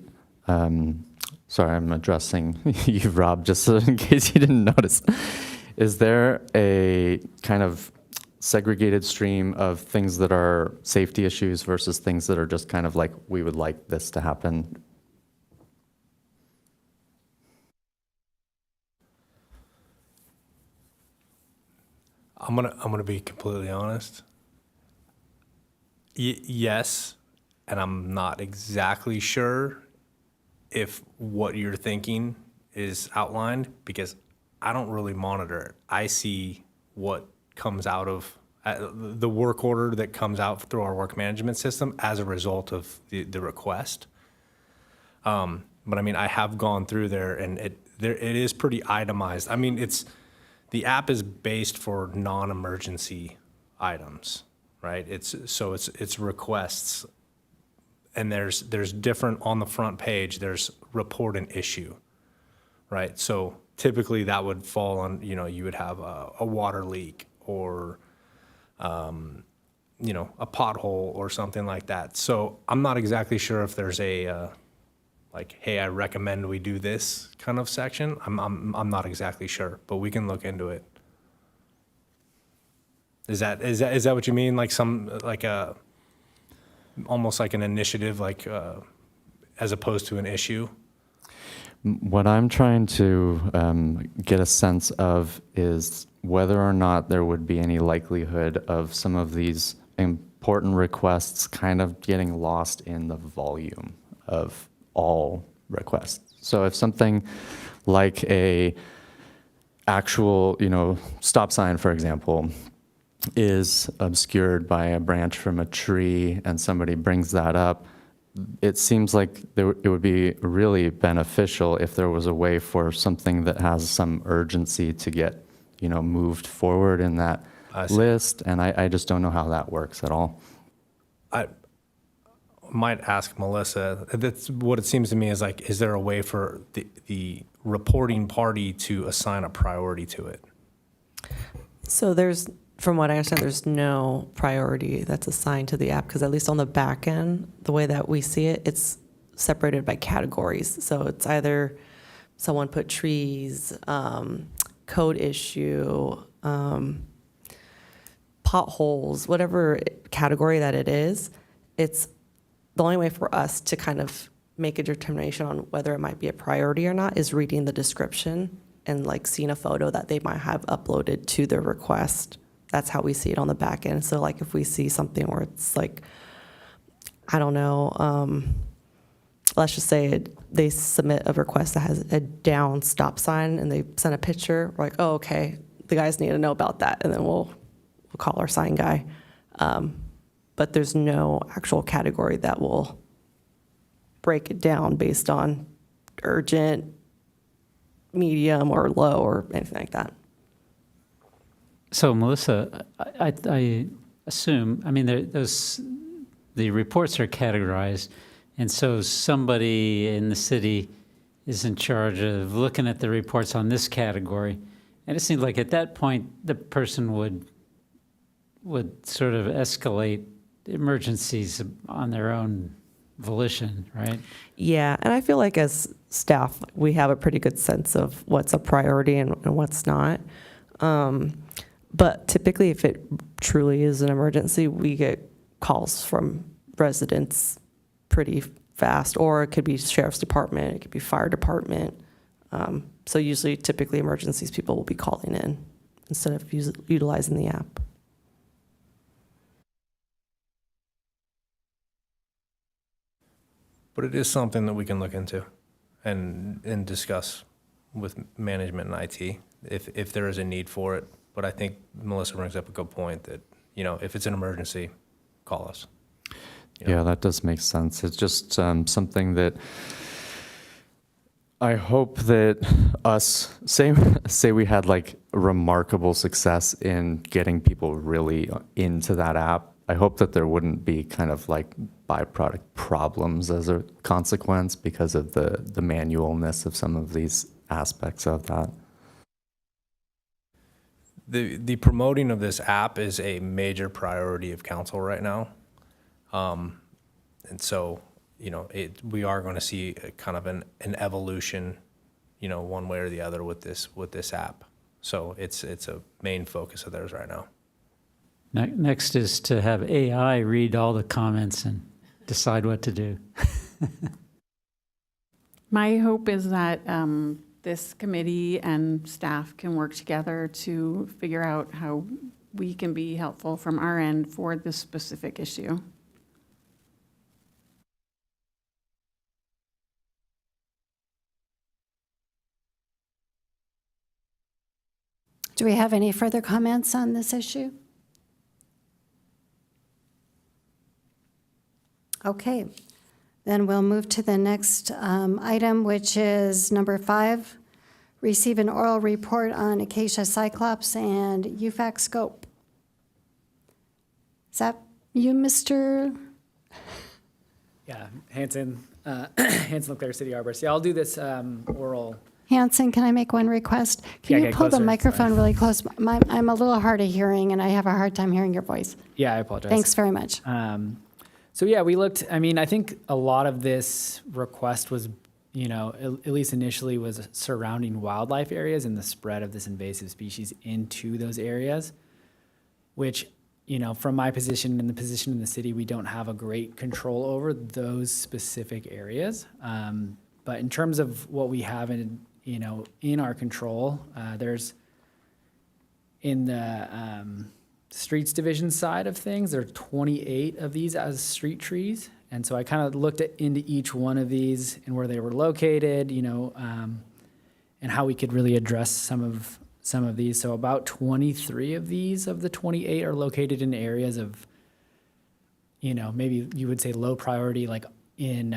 S4: sorry, I'm addressing you, Rob, just so in case you didn't notice. Is there a kind of segregated stream of things that are safety issues versus things that are just kind of like, we would like this to happen?
S6: I'm gonna be completely honest. Yes, and I'm not exactly sure if what you're thinking is outlined because I don't really monitor it. I see what comes out of the work order that comes out through our work management system as a result of the request. But I mean, I have gone through there, and it is pretty itemized. I mean, the app is based for non-emergency items, right? It's requests, and there's different on the front page. There's report an issue, right? So typically that would fall on, you would have a water leak or a pothole or something like that. So I'm not exactly sure if there's a like, hey, I recommend we do this kind of section. I'm not exactly sure, but we can look into it. Is that what you mean? Like almost like an initiative, like as opposed to an issue?
S4: What I'm trying to get a sense of is whether or not there would be any likelihood of some of these important requests kind of getting lost in the volume of all requests. So if something like a actual, stop sign, for example, is obscured by a branch from a tree and somebody brings that up, it seems like it would be really beneficial if there was a way for something that has some urgency to get, moved forward in that list. And I just don't know how that works at all.
S6: I might ask Melissa. That's what it seems to me is like, is there a way for the reporting party to assign a priority to it?
S5: So from what I understand, there's no priority that's assigned to the app, because at least on the back end, the way that we see it, it's separated by categories. So it's either someone put trees, code issue, potholes, whatever category that it is. It's the only way for us to kind of make a determination on whether it might be a priority or not is reading the description and like seeing a photo that they might have uploaded to their request. That's how we see it on the back end. So like if we see something where it's like, I don't know, let's just say they submit a request that has a down stop sign and they send a picture, we're like, oh, okay, the guys need to know about that. And then we'll call our sign guy. But there's no actual category that will break it down based on urgent, medium, or low, or anything like that.
S2: So Melissa, I assume, the reports are categorized, and so somebody in the city is in charge of looking at the reports on this category. And it seems like at that point, the person would sort of escalate emergencies on their own volition, right?
S5: Yeah, and I feel like as staff, we have a pretty good sense of what's a priority and what's not. But typically, if it truly is an emergency, we get calls from residents pretty fast, or it could be sheriff's department, it could be fire department. So usually, typically, emergencies people will be calling in instead of utilizing the app.
S6: but it is something that we can look into and discuss with management and IT if there is a need for it. But I think Melissa brings up a good point that, you know, if it's an emergency, call us. You know?
S4: Yeah, that does make sense. It's just something that I hope that us, say we had like remarkable success in getting people really into that app. I hope that there wouldn't be kind of like byproduct problems as a consequence because of the manualness of some of these aspects of that.
S6: The promoting of this app is a major priority of council right now. And so, you know, we are going to see a kind of an evolution, you know, one way or the other with this app. So it's a main focus of theirs right now.
S2: Next is to have AI read all the comments and decide what to do.
S3: My hope is that this committee and staff can work together to figure out how we can be helpful from our end for this specific issue.
S1: Do we have any further comments on this issue? Okay, then we'll move to the next item, which is number 5, receive an oral report on Acacia Cyclops and UFAC scope. Is that you, Mr.?
S7: Yeah, Hanson, Hanson Leclerc, City Arborist. Yeah, I'll do this oral.
S1: Hanson, can I make one request? Can
S7: Yeah,
S1: you
S7: get
S1: pull the
S7: closer,
S1: microphone
S7: sorry.
S1: really close? I'm a little hard of hearing, and I have a hard time hearing your voice.
S7: Yeah, I apologize.
S1: Thanks very much.
S7: So yeah, we looked, I mean, I think a lot of this request was, you know, at least initially was surrounding wildlife areas and the spread of this invasive species into those areas, which, you know, from my position and the position in the city, we don't have a great control over those specific areas. But in terms of what we have in, you know, in our control, there's in the streets division side of things, there are 28 of these as street trees. And so I kind of looked into each one of these and where they were located, you know, and how we could really address some of these. So about 23 of these of the 28 are located in areas of, you know, maybe you would say low priority, like in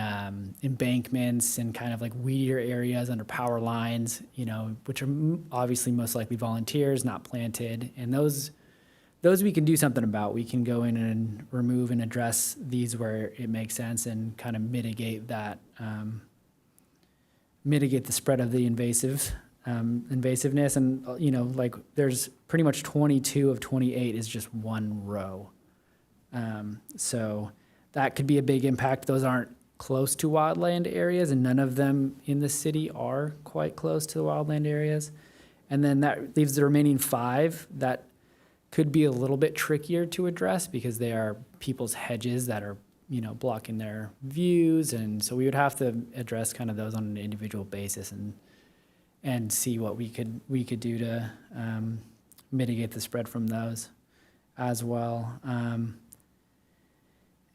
S7: embankments and kind of like weedier areas under power lines, you know, which are obviously most likely volunteers, not planted. And those we can do something about. We can go in and remove and address these where it makes sense and kind of mitigate that, mitigate the spread of the invasiveness. And, you know, like there's pretty much 22 of 28 is just one row. So that could be a big impact. Those aren't close to wildland areas, and none of them in the city are quite close to the wildland areas. And then that leaves the remaining 5 that could be a little bit trickier to address because they are people's hedges that are, you know, blocking their views. And so we would have to address kind of those on an individual basis and see what we could do to mitigate the spread from those as well.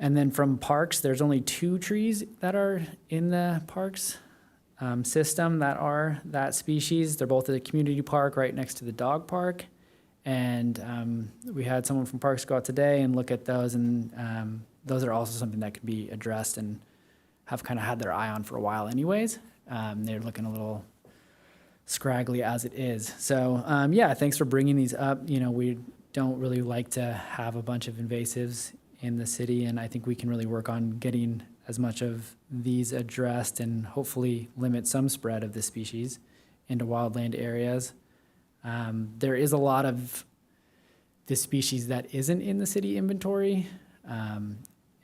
S7: And then from parks, there's only 2 trees that are in the parks system that are that species. They're both at the community park right next to the dog park. And we had someone from Parks go out today and look at those, and those are also something that could be addressed and have kind of had their eye on for a while anyways. They're looking a little scraggly as it is. So yeah, thanks for bringing these up. You know, we don't really like to have a bunch of invasives in the city, and I think we can really work on getting as much of these addressed and hopefully limit some spread of this species into wildland areas. There is a lot of this species that isn't in the city inventory,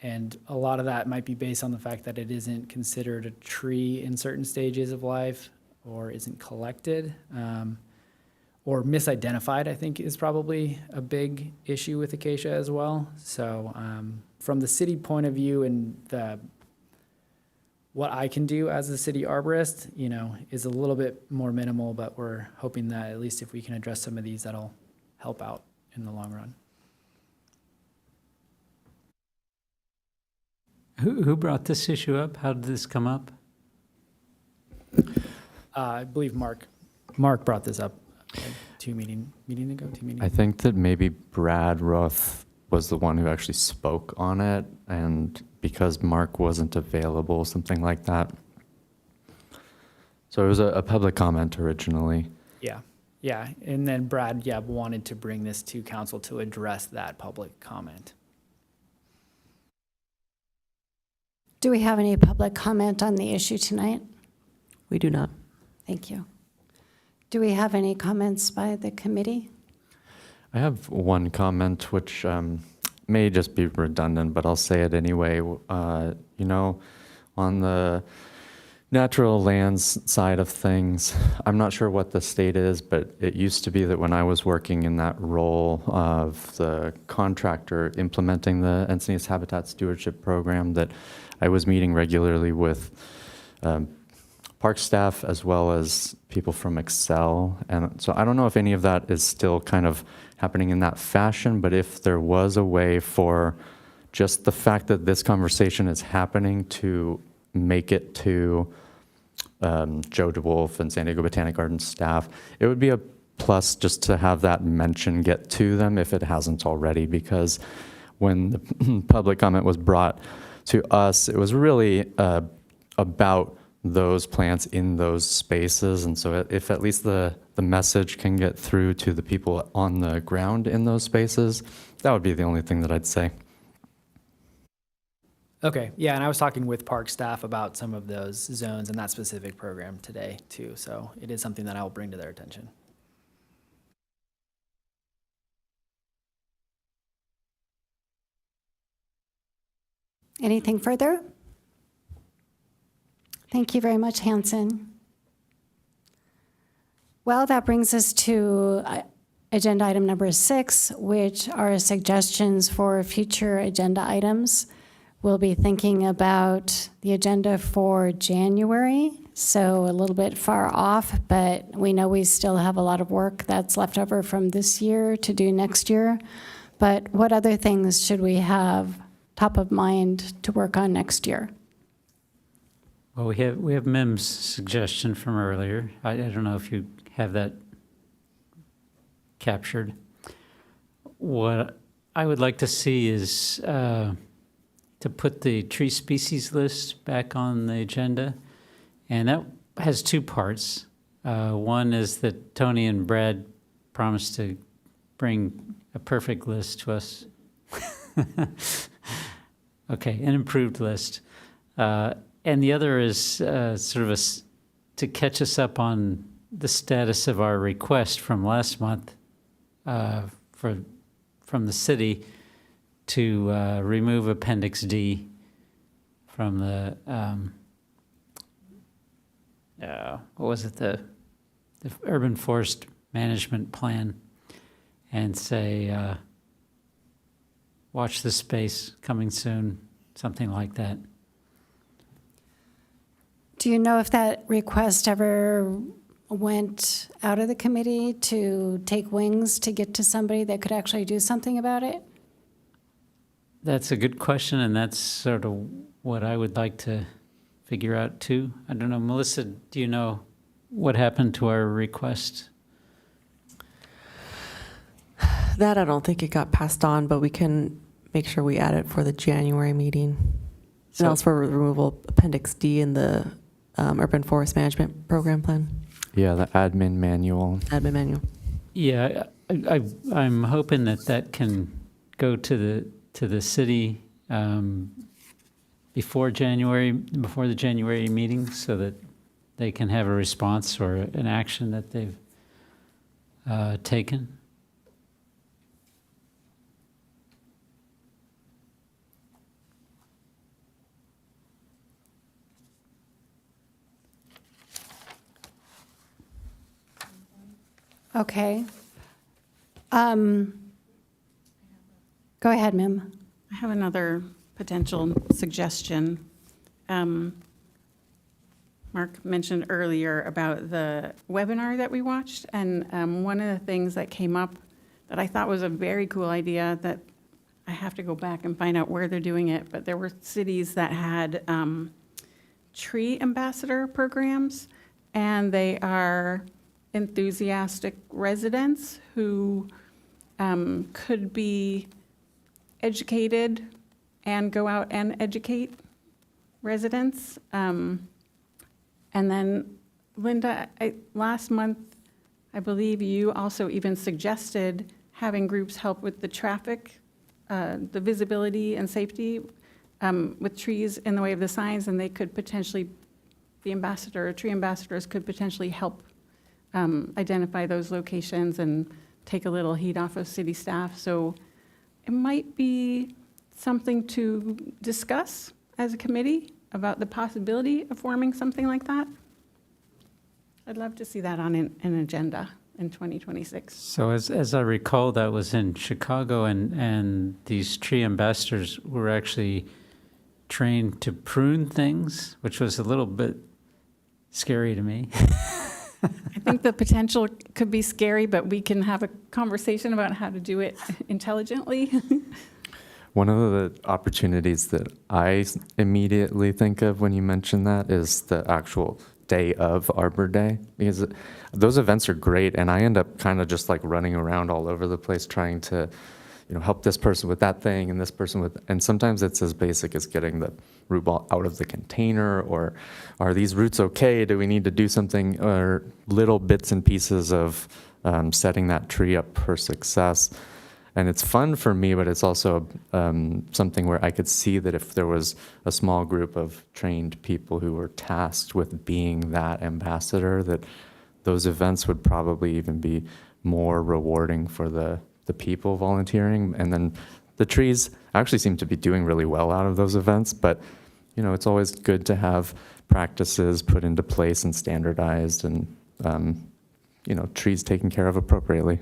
S7: and a lot of that might be based on the fact that it isn't considered a tree in certain stages of life or isn't collected, or misidentified, I think is probably a big issue with acacia as well. So from the city point of view and what I can do as a city arborist, you know, is a little bit more minimal, but we're hoping that at least if we can address some of these, that'll help out in the long run.
S2: Who brought this issue up? How did this come up?
S7: I believe Mark brought this up two meetings ago.
S4: I think that maybe Brad Roth was the one who actually spoke on it, and because Mark wasn't available, something like that. So it was a public comment originally.
S7: Yeah, and then Brad, wanted to bring this to council to address that public comment.
S1: Do we have any public comment on the issue tonight?
S5: We do not.
S1: Thank you. Do we have any comments by the committee?
S4: I have one comment which may just be redundant, but I'll say it anyway. On the natural lands side of things, I'm not sure what the state is, but it used to be that when I was working in that role of the contractor implementing the Encinitas Habitat Stewardship Program, that I was meeting regularly with park staff as well as people from Excel. And so I don't know if any of that is still kind of happening in that fashion, but if there was a way for just the fact that this conversation is happening to make it to Joe DeWolf and San Diego Botanic Garden staff, it would be a plus just to have that mention get to them if it hasn't already, because when the public comment was brought to us, it was really about those plants in those spaces. And so if at least the message can get through to the people on the ground in those spaces, that would be the only thing that I'd say.
S7: Okay, yeah, and I was talking with park staff about some of those zones and that specific program today too, so it is something that I will bring to their attention.
S1: Anything further? Thank you very much, Hanson. Well, that brings us to agenda item number 6, which are suggestions for future agenda items. We'll be thinking about the agenda for January, so a little bit far off, but we know we still have a lot of work that's left over from this year to do next year. But what other things should we have top of mind to work on next year?
S2: Well, we have Mim's suggestion from earlier. I don't know if you have that captured. What I would like to see is to put the tree species list back on the agenda, and that has two parts. One is that Tony and Brad promised to bring a perfect list to us. Okay, an improved list. And the other is sort of to catch us up on the status of our request from last month from the city to remove Appendix D from the, what was it, the Urban Forest Management Plan, and say, watch this space, coming soon, something like that.
S1: Do you know if that request ever went out of the committee to take wings to get to somebody that could actually do something about it?
S2: That's a good question, and that's sort of what I would like to figure out too. I don't know, Melissa, do you know what happened to our request?
S5: That I don't think it got passed on, but we can make sure we add it for the January meeting. And also for removal Appendix D in the Urban Forest Management Program Plan.
S4: Yeah, the admin manual.
S5: Admin manual.
S2: Yeah, I'm hoping that can go to the city before the January meeting, so that they can have a response or an action that they've taken.
S1: Okay. Go ahead, Mim.
S3: I have another potential suggestion. Mark mentioned earlier about the webinar that we watched, and one of the things that came up that I thought was a very cool idea that I have to go back and find out where they're doing it, but there were cities that had tree ambassador programs, and they are enthusiastic residents who could be educated and go out and educate residents. And then, Linda, last month, I believe you also even suggested having groups help with the traffic, the visibility and safety with trees in the way of the signs, and they could potentially, tree ambassadors could potentially help identify those locations and take a little heat off of city staff. So it might be something to discuss as a committee about the possibility of forming something like that. I'd love to see that on an agenda in 2026.
S2: So as I recall, that was in Chicago, and these tree ambassadors were actually trained to prune things, which was a little bit scary to me.
S3: I think the potential could be scary, but we can have a conversation about how to do it intelligently.
S4: One of the opportunities that I immediately think of when you mention that is the actual day of Arbor Day, because those events are great, and I end up kind of just like running around all over the place trying to, help this person with that thing and this person with, and sometimes it's as basic as getting the root ball out of the container, or are these roots okay? Do we need to do something? Or little bits and pieces of setting that tree up for success. And it's fun for me, but it's also something where I could see that if there was a small group of trained people who were tasked with being that ambassador, that those events would probably even be more rewarding for the people volunteering. And then the trees actually seem to be doing really well out of those events, but it's always good to have practices put into place and standardized, and trees taken care of appropriately.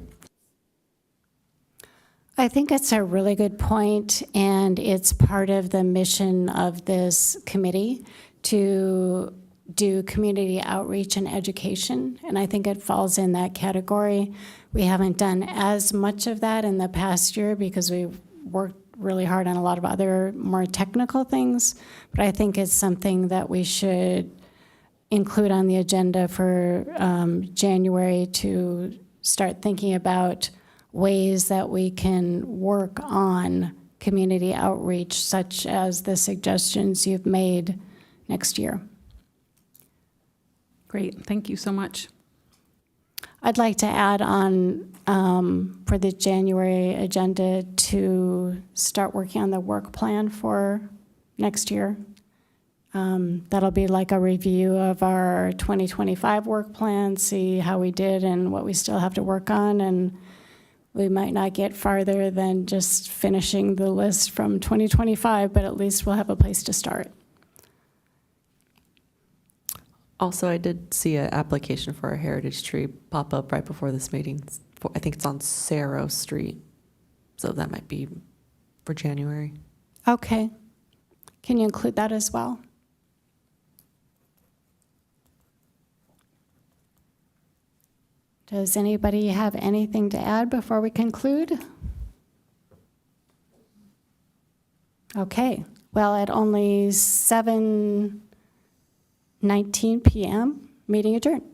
S1: I think it's a really good point, and it's part of the mission of this committee to do community outreach and education, and I think it falls in that category. We haven't done as much of that in the past year because we worked really hard on a lot of other more technical things, but I think it's something that we should include on the agenda for January to start thinking about ways that we can work on community outreach, such as the suggestions you've made next year.
S3: Great, thank you so much.
S1: I'd like to add on for the January agenda to start working on the work plan for next year. That'll be like a review of our 2025 work plan, see how we did and what we still have to work on, and we might not get farther than just finishing the list from 2025, but at least we'll have a place to start.
S5: Also, I did see an application for a heritage tree pop up right before this meeting. I think it's on Cerro Street, so that might be for January.
S1: Okay. Can you include that as well? Does anybody have anything to add before we conclude? Okay. Well, at only 7:19 p.m., meeting adjourned.